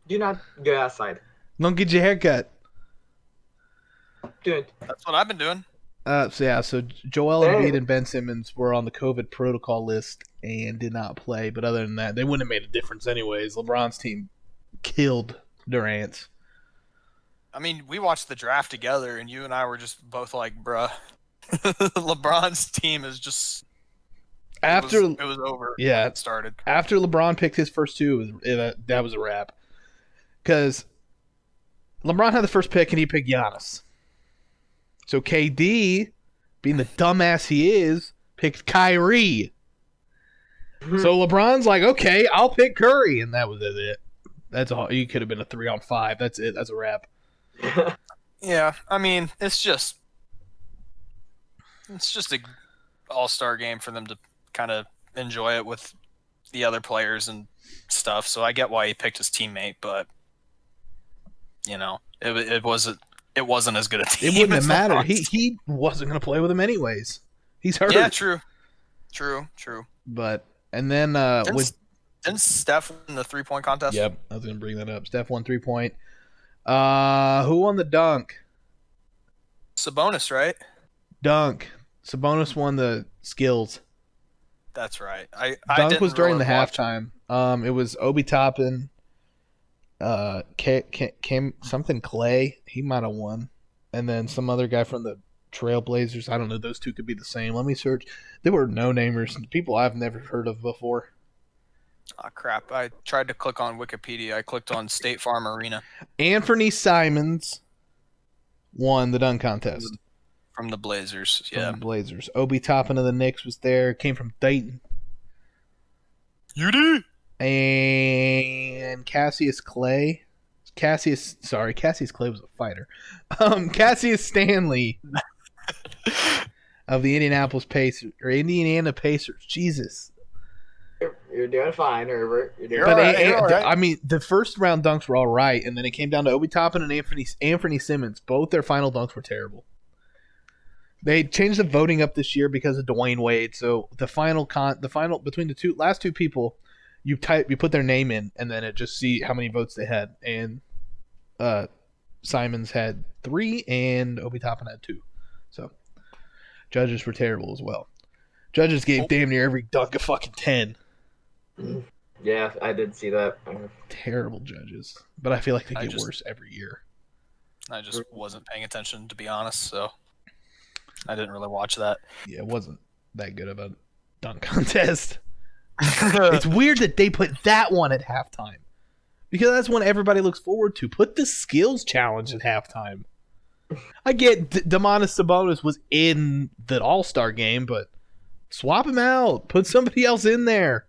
[SPEAKER 3] Do not go outside.
[SPEAKER 1] Don't get your hair cut.
[SPEAKER 3] Dude.
[SPEAKER 2] That's what I've been doing.
[SPEAKER 1] So Joel Embiid and Ben Simmons were on the COVID protocol list and did not play. But other than that, they wouldn't have made a difference anyways. LeBron's team killed Durant's.
[SPEAKER 2] I mean, we watched the draft together, and you and I were just both like, bruh. LeBron's team is just... it was over.
[SPEAKER 1] Yeah.
[SPEAKER 2] It started.
[SPEAKER 1] After LeBron picked his first two, that was a wrap. Because LeBron had the first pick, and he picked Giannis. So KD, being the dumbass he is, picked Kyrie. So LeBron's like, okay, I'll pick Curry, and that was it. That's all. You could have been a 3-on-5. That's it. That's a wrap.
[SPEAKER 2] Yeah, I mean, it's just a all-star game for them to kind of enjoy it with the other players and stuff. So I get why he picked his teammate, but it wasn't as good a team.
[SPEAKER 1] It wouldn't have mattered. He wasn't going to play with him anyways. He's hurt.
[SPEAKER 2] Yeah, true.
[SPEAKER 1] But and then
[SPEAKER 2] didn't Steph win the 3-point contest?
[SPEAKER 1] Yep, I was going to bring that up. Steph won 3-point. Who won the dunk?
[SPEAKER 2] Sabonis, right?
[SPEAKER 1] Dunk. Sabonis won the skills.
[SPEAKER 2] That's right.
[SPEAKER 1] Dunk was during the halftime. It was Obi Toppin. Came something Clay. He might have won, and then some other guy from the Trailblazers. I don't know. Those two could be the same. Let me search. There were no-namers. People I've never heard of before.
[SPEAKER 2] Oh, crap. I tried to click on Wikipedia. I clicked on State Farm Arena.
[SPEAKER 1] Anthony Simons won the dunk contest.
[SPEAKER 2] From the Blazers,
[SPEAKER 1] From
[SPEAKER 2] yeah.
[SPEAKER 1] the Blazers. Obi Toppin of the Knicks was there. Came from Dayton.
[SPEAKER 2] UD.
[SPEAKER 1] And Cassius Clay was a fighter. Cassius Stanley of the Indiana Pacers. Jesus.
[SPEAKER 3] You're doing fine, Herbert. You're doing
[SPEAKER 2] You're
[SPEAKER 1] But
[SPEAKER 2] all right, you're all right.
[SPEAKER 1] I mean, the first round dunks were all right, and then it came down to Obi Toppin and Anthony Simmons. Both their final dunks were terrible. They changed the voting up this year because of Dwayne Wade. So the final between the last two people, you put their name in, and then it just see how many votes they had. And Simons had 3, and Obi Toppin had 2. So judges were terrible as well. Judges gave damn near every dunk a fucking 10.
[SPEAKER 3] Yeah, I did see that.
[SPEAKER 1] Terrible judges, but I feel like they get worse every year.
[SPEAKER 2] I just wasn't paying attention, to be honest, so I didn't really watch that.
[SPEAKER 1] Yeah, it wasn't that good of a dunk contest. It's weird that they put that one at halftime because that's one everybody looks forward to. Put the skills challenge at halftime. I get Domantas Sabonis was in the All-Star game, but swap him out. Put somebody else in there.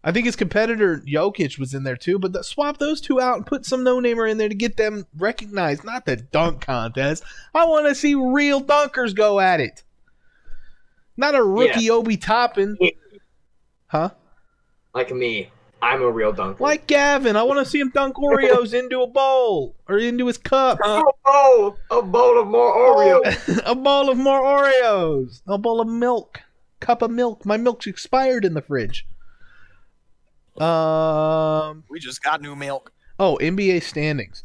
[SPEAKER 1] I think his competitor Jokic was in there too, but swap those two out and put some no-namer in there to get them recognized. Not the dunk contest. I want to see real dunkers go at it. Not a rookie Obi Toppin. Huh?
[SPEAKER 3] Like me. I'm a real dunker.
[SPEAKER 1] Like Gavin. I want to see him dunk Oreos into a bowl or into his cup.
[SPEAKER 3] A bowl of more Oreos.
[SPEAKER 1] A bowl of more Oreos. A bowl of milk. Cup of milk. My milk's expired in the fridge.
[SPEAKER 2] We just got new milk.
[SPEAKER 1] Oh, NBA standings.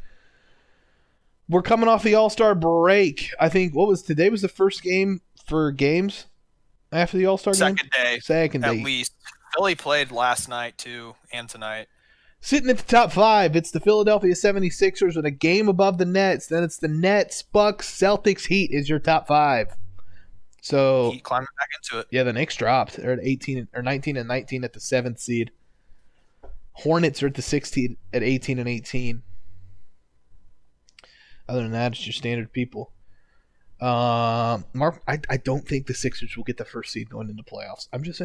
[SPEAKER 1] We're coming off the All-Star break. I think today was the first game for games after the All-Star game? Second day.
[SPEAKER 2] At least. Philly played last night too and tonight.
[SPEAKER 1] Sitting at the top 5, it's the Philadelphia 76ers with a game above the Nets. Then it's the Nets, Bucks, Celtics, Heat is your top 5. So
[SPEAKER 2] Heat climbing back into it.
[SPEAKER 1] Yeah, the Knicks dropped. They're at 19 and 19 at the 7th seed. Hornets are at the 16 at 18 and 18. Other than that, it's your standard people. Mark, I don't think the Sixers will get the first seed going into playoffs. I'm just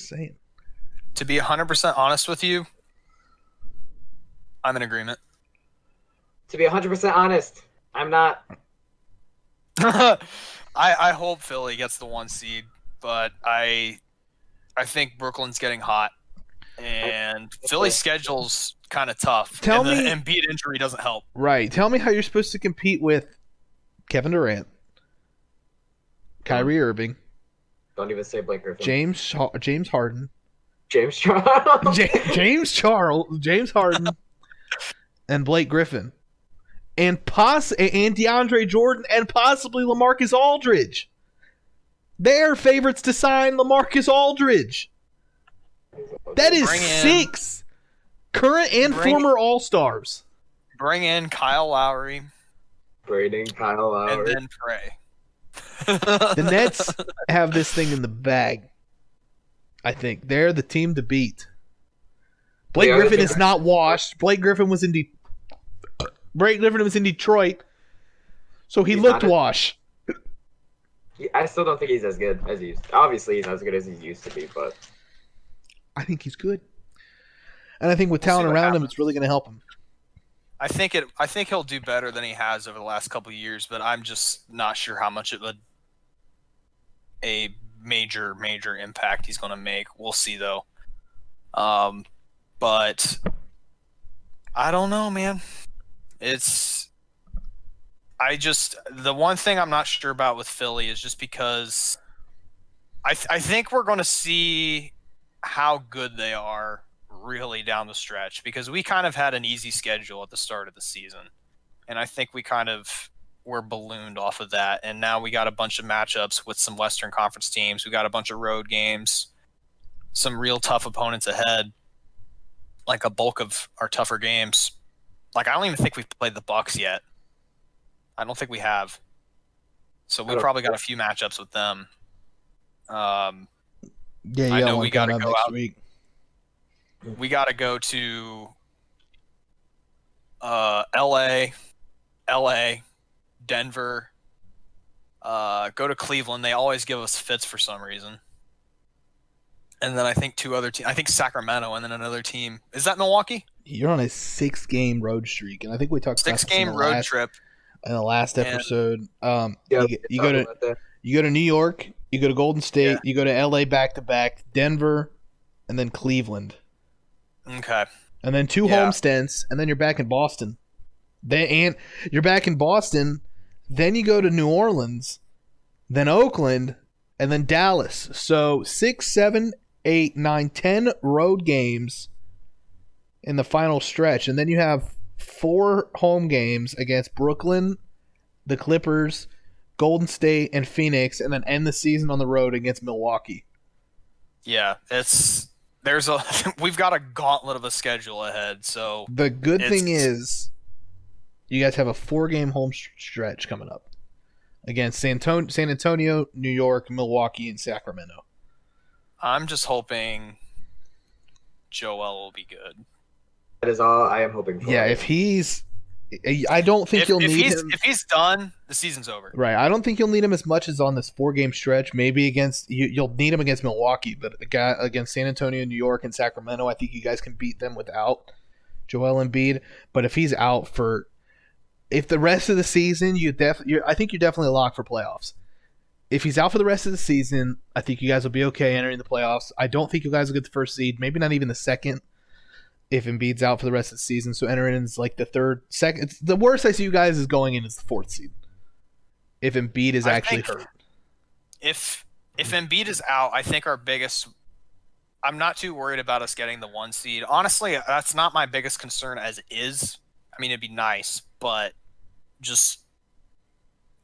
[SPEAKER 1] saying.
[SPEAKER 2] To be 100% honest with you, I'm in agreement.
[SPEAKER 3] To be 100% honest, I'm not.
[SPEAKER 2] I hope Philly gets the 1 seed, but I think Brooklyn's getting hot. And Philly's schedule's kind of tough. The Embiid injury doesn't help.
[SPEAKER 1] Right. Tell me how you're supposed to compete with Kevin Durant, Kyrie Irving.
[SPEAKER 3] Don't even say Blake Griffin.
[SPEAKER 1] James Harden.
[SPEAKER 3] James Charles.
[SPEAKER 1] James Harden. And Blake Griffin. And DeAndre Jordan and possibly LaMarcus Aldridge. They're favorites to sign LaMarcus Aldridge. That is 6 current and former All-Stars.
[SPEAKER 2] Bring in Kyle Lowry.
[SPEAKER 3] Kyle Lowry.
[SPEAKER 2] And then pray.
[SPEAKER 1] The Nets have this thing in the bag. I think. They're the team to beat. Blake Griffin is not washed. Blake Griffin was in Detroit, so he looked washed.
[SPEAKER 3] I still don't think he's as good as he used to. Obviously, he's not as good as he used to be, but
[SPEAKER 1] I think he's good. And I think with talent around him, it's really going to help him.
[SPEAKER 2] I think he'll do better than he has over the last couple of years, but I'm just not sure how much of a major impact he's going to make. We'll see though. But I don't know, man. The one thing I'm not sure about with Philly is just because I think we're going to see how good they are really down the stretch, because we kind of had an easy schedule at the start of the season, and I think we kind of were ballooned off of that, and now we got a bunch of matchups with some Western Conference teams. We got a bunch of road games, some real tough opponents ahead, like a bulk of our tougher games. Like, I don't even think we've played the Bucks yet. I don't think we have. So we probably got a few matchups with them.
[SPEAKER 1] Yeah,
[SPEAKER 2] I
[SPEAKER 1] you
[SPEAKER 2] know
[SPEAKER 1] got
[SPEAKER 2] we
[SPEAKER 1] one
[SPEAKER 2] got to
[SPEAKER 1] coming up
[SPEAKER 2] go
[SPEAKER 1] next
[SPEAKER 2] out.
[SPEAKER 1] week.
[SPEAKER 2] We got to go to L.A., Denver, go to Cleveland. They always give us fits for some reason. And then I think 2 other teams. I think Sacramento and then another team. Is that Milwaukee?
[SPEAKER 1] You're on a 6-game road streak, and I think we talked about this
[SPEAKER 2] 6-game road trip.
[SPEAKER 1] In the last episode.
[SPEAKER 3] Yeah,
[SPEAKER 1] you go to New York, you go to Golden State, you go to LA back to back, Denver, and then Cleveland.
[SPEAKER 2] Okay.
[SPEAKER 1] And then 2 home stints, and then you're back in Boston. Then you're back in Boston, then you go to New Orleans, then Oakland, and then Dallas. So 6, 7, 8, 9, 10 road games in the final stretch, and then you have 4 home games against Brooklyn, the Clippers, Golden State, and Phoenix, and then end the season on the road against Milwaukee.
[SPEAKER 2] Yeah, we've got a gauntlet of a schedule ahead. So
[SPEAKER 1] the good thing is, you guys have a 4-game home stretch coming up against San Antonio, New York, Milwaukee, and Sacramento.
[SPEAKER 2] I'm just hoping Joel will be good.
[SPEAKER 3] That is all I am hoping for.
[SPEAKER 1] Yeah, if he's... I don't think you'll need him.
[SPEAKER 2] If he's done, the season's over.
[SPEAKER 1] Right. I don't think you'll need him as much as on this 4-game stretch. Maybe you'll need him against Milwaukee, but against San Antonio, New York, and Sacramento, I think you guys can beat them without Joel Embiid. But if he's out if the rest of the season, I think you're definitely locked for playoffs. If he's out for the rest of the season, I think you guys will be okay entering the playoffs. I don't think you guys will get the first seed, maybe not even the second, if Embiid's out for the rest of the season. So entering in is like the third, second. It's the worst I see you guys is going in is the 4th seed. If Embiid is actually hurt.
[SPEAKER 2] If Embiid is out, I think I'm not too worried about us getting the 1 seed. Honestly, that's not my biggest concern as is. I mean, it'd be nice, but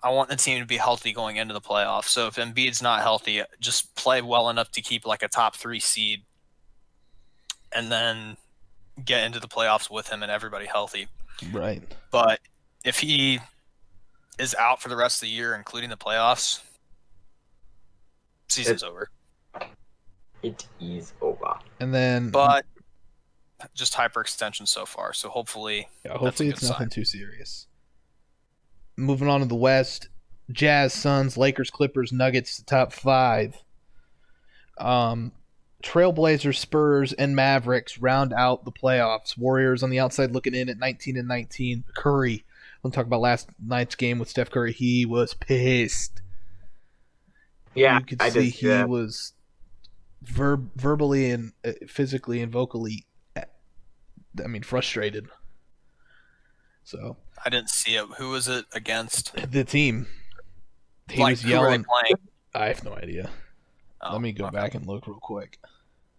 [SPEAKER 2] I want the team to be healthy going into the playoffs. So if Embiid's not healthy, just play well enough to keep like a top 3 seed and then get into the playoffs with him and everybody healthy.
[SPEAKER 1] Right.
[SPEAKER 2] But if he is out for the rest of the year, including the playoffs, season's over.
[SPEAKER 3] It is over.
[SPEAKER 1] And then...
[SPEAKER 2] But just hyperextension so far, so hopefully
[SPEAKER 1] it's nothing too serious. Moving on to the West, Jazz, Suns, Lakers, Clippers, Nuggets, the top 5. Trailblazers, Spurs, and Mavericks round out the playoffs. Warriors on the outside looking in at 19-19. Curry, we'll talk about last night's game with Steph Curry. He was pissed.
[SPEAKER 3] Yeah,
[SPEAKER 1] you could see he was verbally and physically and vocally, frustrated. So
[SPEAKER 2] I didn't see it. Who was it against?
[SPEAKER 1] The team. He was yelling. I have no idea. Let me go back and look real quick.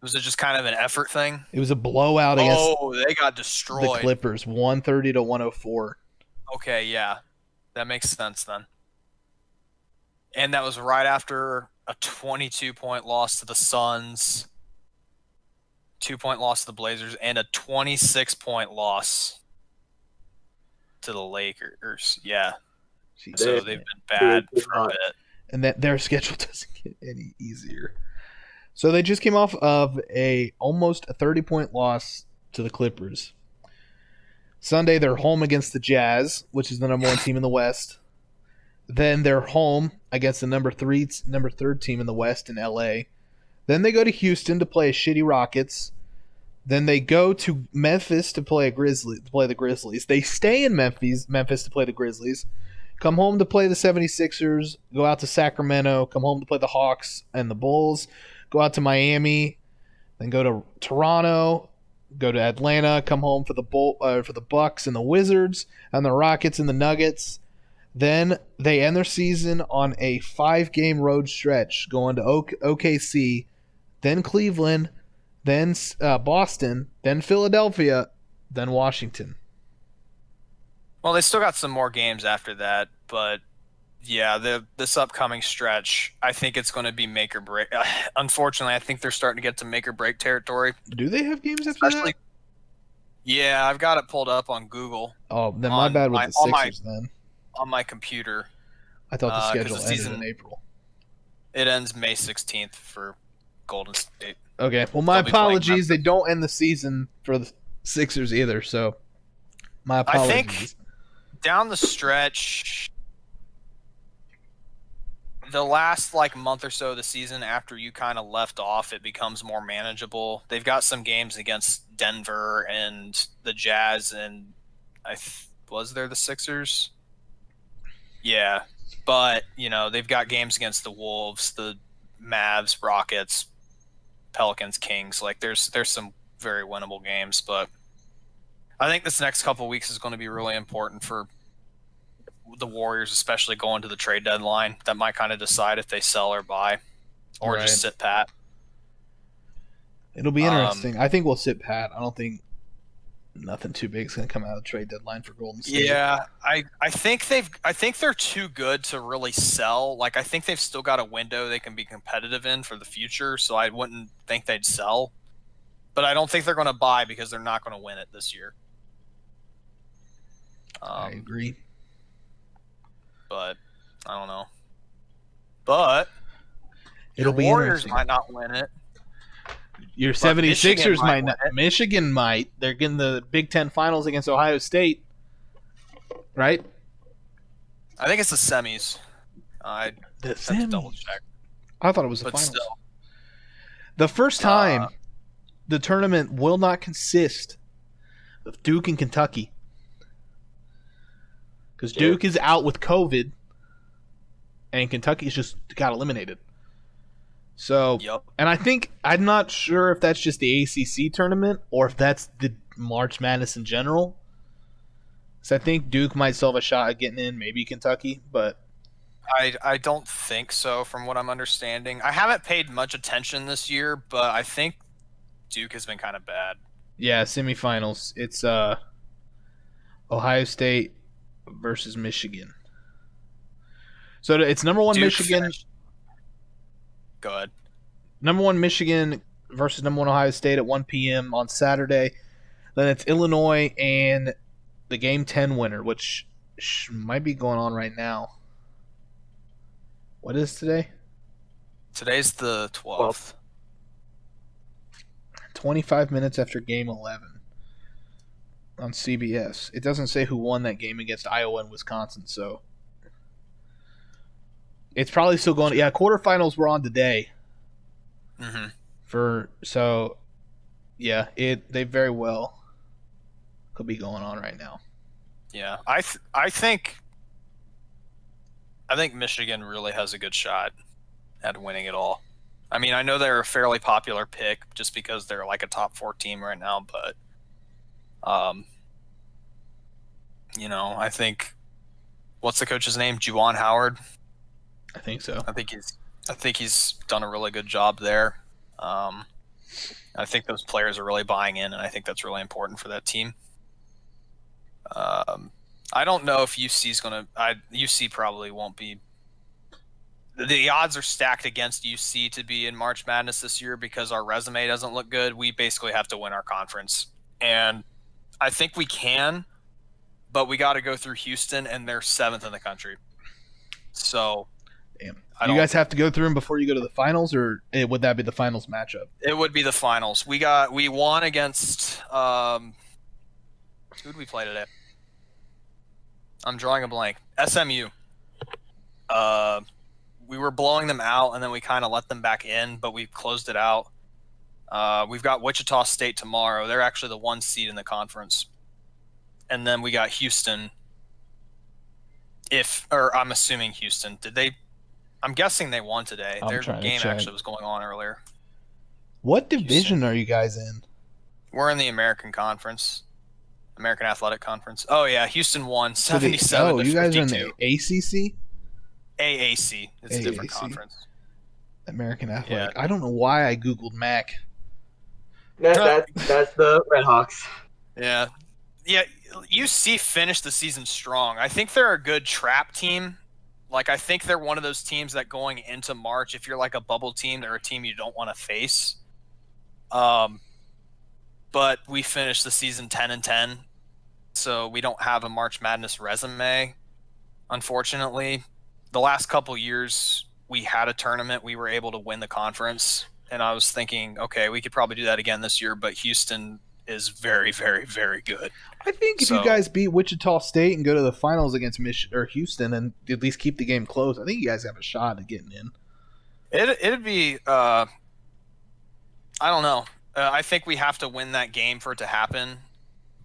[SPEAKER 2] Was it just kind of an effort thing?
[SPEAKER 1] It was a blowout against.
[SPEAKER 2] Oh, they got destroyed.
[SPEAKER 1] The Clippers, 130-104.
[SPEAKER 2] Okay, yeah, that makes sense then. And that was right after a 22-point loss to the Suns, 2-point loss to the Blazers, and a 26-point loss to the Lakers. Yeah. So they've been bad for a bit.
[SPEAKER 1] And that their schedule doesn't get any easier. So they just came off of almost a 30-point loss to the Clippers. Sunday they're home against the Jazz, which is the number 1 team in the West. Then they're home against the number 3rd team in the West in LA. Then they go to Houston to play shitty Rockets. Then they go to Memphis to play the Grizzlies. They stay in Memphis to play the Grizzlies. Come home to play the 76ers, go out to Sacramento, come home to play the Hawks and the Bulls, go out to Miami, then go to Toronto, go to Atlanta, come home for the Bucks and the Wizards, and the Rockets and the Nuggets. Then they end their season on a 5-game road stretch, going to OKC, then Cleveland, then Boston, then Philadelphia, then Washington.
[SPEAKER 2] Well, they still got some more games after that, but yeah, this upcoming stretch, I think it's going to be make or break. Unfortunately, I think they're starting to get to make or break territory.
[SPEAKER 1] Do they have games after that?
[SPEAKER 2] Yeah, I've got it pulled up on Google.
[SPEAKER 1] Oh, then my bad with the Sixers then.
[SPEAKER 2] On my computer.
[SPEAKER 1] I thought the
[SPEAKER 2] 'cause
[SPEAKER 1] schedule
[SPEAKER 2] the
[SPEAKER 1] ended
[SPEAKER 2] season
[SPEAKER 1] in April.
[SPEAKER 2] it ends May 16th for Golden State.
[SPEAKER 1] Okay, well, my
[SPEAKER 2] They'll be playing
[SPEAKER 1] apologies. They
[SPEAKER 2] Memphis.
[SPEAKER 1] don't end the season for the Sixers either, so my
[SPEAKER 2] I think
[SPEAKER 1] apologies.
[SPEAKER 2] down the stretch, the last like month or so of the season after you kind of left off, it becomes more manageable. They've got some games against Denver and the Jazz, and was there the Sixers? Yeah, but they've got games against the Wolves, the Mavs, Rockets, Pelicans, Kings. Like there's some very winnable games, but I think this next couple of weeks is going to be really important for the Warriors, especially going to the trade deadline. That might kind of decide if they sell or buy, or
[SPEAKER 1] Right.
[SPEAKER 2] just sit pat.
[SPEAKER 1] It'll be interesting. I think we'll sit pat. I don't think nothing too big is going to come out of the trade deadline for Golden State.
[SPEAKER 2] Yeah, I think they're too good to really sell. Like I think they've still got a window they can be competitive in for the future, so I wouldn't think they'd sell. But I don't think they're going to buy because they're not going to win it this year.
[SPEAKER 1] I agree.
[SPEAKER 2] But I don't know. But
[SPEAKER 1] It'll be
[SPEAKER 2] Warriors
[SPEAKER 1] interesting.
[SPEAKER 2] might not win it.
[SPEAKER 1] Your
[SPEAKER 2] But
[SPEAKER 1] 76ers
[SPEAKER 2] Michigan
[SPEAKER 1] might
[SPEAKER 2] might
[SPEAKER 1] not.
[SPEAKER 2] win it.
[SPEAKER 1] Michigan might. They're getting the Big Ten Finals against Ohio State, right?
[SPEAKER 2] I think it's the semis. I
[SPEAKER 1] The
[SPEAKER 2] have to double check.
[SPEAKER 1] I thought it was the
[SPEAKER 2] But
[SPEAKER 1] finals.
[SPEAKER 2] still,
[SPEAKER 1] The first time the tournament will not consist of Duke and Kentucky. Because Duke is out with COVID, and Kentucky's just got eliminated. So,
[SPEAKER 2] yep.
[SPEAKER 1] and I'm not sure if that's just the ACC tournament or if that's the March Madness in general. So I think Duke might still have a shot at getting in, maybe Kentucky, but
[SPEAKER 2] I don't think so from what I'm understanding. I haven't paid much attention this year, but I think Duke has been kind of bad.
[SPEAKER 1] yeah, semifinals. It's Ohio State versus Michigan. So it's number one
[SPEAKER 2] Duke
[SPEAKER 1] Michigan.
[SPEAKER 2] finished- Go ahead.
[SPEAKER 1] Number one Michigan versus number one Ohio State at 1 p.m. on Saturday. Then it's Illinois and the Game 10 winner, which might be going on right now. What is today?
[SPEAKER 2] Today's the 12th.
[SPEAKER 1] 25 minutes after Game 11 on CBS. It doesn't say who won that game against Iowa and Wisconsin, so it's probably still going. Yeah, quarterfinals were on today.
[SPEAKER 2] Mm-hmm.
[SPEAKER 1] They very well could be going on right now.
[SPEAKER 2] Yeah, I think Michigan really has a good shot at winning it all. I mean, I know they're a fairly popular pick just because they're like a top 4 team right now, but I think what's the coach's name? Juwan Howard.
[SPEAKER 1] I think so.
[SPEAKER 2] I think he's done a really good job there. I think those players are really buying in, and I think that's really important for that team. I don't know if UC's going to. UC probably won't be. The odds are stacked against UC to be in March Madness this year because our resume doesn't look good. We basically have to win our conference, and I think we can, but we got to go through Houston, and they're 7th in the country. So,
[SPEAKER 1] damn. You guys have to go through them before you go to the finals, or would that be the finals matchup?
[SPEAKER 2] It would be the finals. We won against who did we play today? I'm drawing a blank. SMU. We were blowing them out, and then we kind of let them back in, but we closed it out. We've got Wichita State tomorrow. They're actually the 1 seed in the conference. And then we got Houston. I'm assuming Houston. I'm guessing they won today. Their game actually was going on earlier.
[SPEAKER 1] What division are you guys in?
[SPEAKER 2] We're in the American Conference. American Athletic Conference. Oh, yeah. Houston won 77 to 52.
[SPEAKER 1] You guys are in the ACC?
[SPEAKER 2] AAC. It's a different conference.
[SPEAKER 1] American Athletic. Yeah. I don't know why I Googled MAC.
[SPEAKER 3] That's the Red Hawks.
[SPEAKER 2] Yeah. Yeah, UC finished the season strong. I think they're a good trap team. Like, I think they're one of those teams that going into March, if you're like a bubble team, they're a team you don't want to face. But we finished the season 10-10, so we don't have a March Madness resume, unfortunately. the last couple years we had a tournament, we were able to win the conference, and I was thinking, okay, we could probably do that again this year, but Houston is very, very, very good.
[SPEAKER 1] I think if you guys beat Wichita State and go to the finals against Houston and at least keep the game close, I think you guys have a shot at getting in.
[SPEAKER 2] It'd be I don't know. I think we have to win that game for it to happen,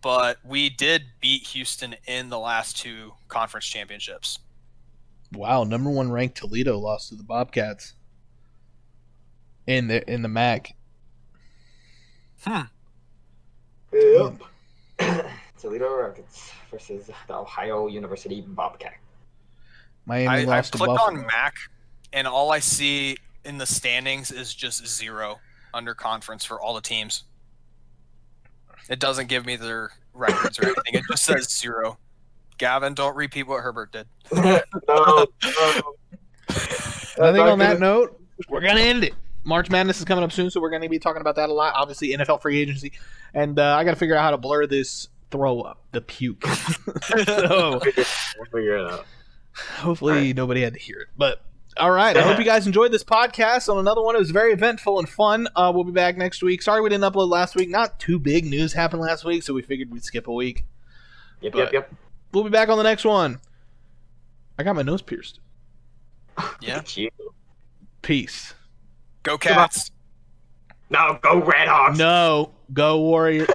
[SPEAKER 2] but we did beat Houston in the last 2 conference championships.
[SPEAKER 1] Wow, number 1 ranked Toledo lost to the Bobcats in the MAC.
[SPEAKER 3] Yep. Toledo Rockets versus the Ohio University Bobcat.
[SPEAKER 1] Miami lost to
[SPEAKER 2] Buffalo. I clicked
[SPEAKER 1] Buffalo.
[SPEAKER 2] on MAC, and all I see in the standings is just 0 under conference for all the teams. It doesn't give me their records or anything. It just says 0. Gavin, don't repeat what Herbert did.
[SPEAKER 3] No.
[SPEAKER 1] I think on that note, we're going to end it. March Madness is coming up soon, so we're going to be talking about that a lot. Obviously, NFL free agency. And I got to figure out how to blur this throw up, the puke. So,
[SPEAKER 3] we'll figure it out.
[SPEAKER 1] Hopefully nobody had to hear it. But, all right. I hope you guys enjoyed this podcast. On another one, it was very eventful and fun. We'll be back next week. Sorry we didn't upload last week. Not too big news happened last week, so we figured we'd skip a week.
[SPEAKER 3] Yep.
[SPEAKER 1] We'll be back on the next one. I got my nose pierced.
[SPEAKER 2] Yeah.
[SPEAKER 1] Peace.
[SPEAKER 2] Go Cats.
[SPEAKER 3] No, go Red Hawks.
[SPEAKER 1] No, go Warriors.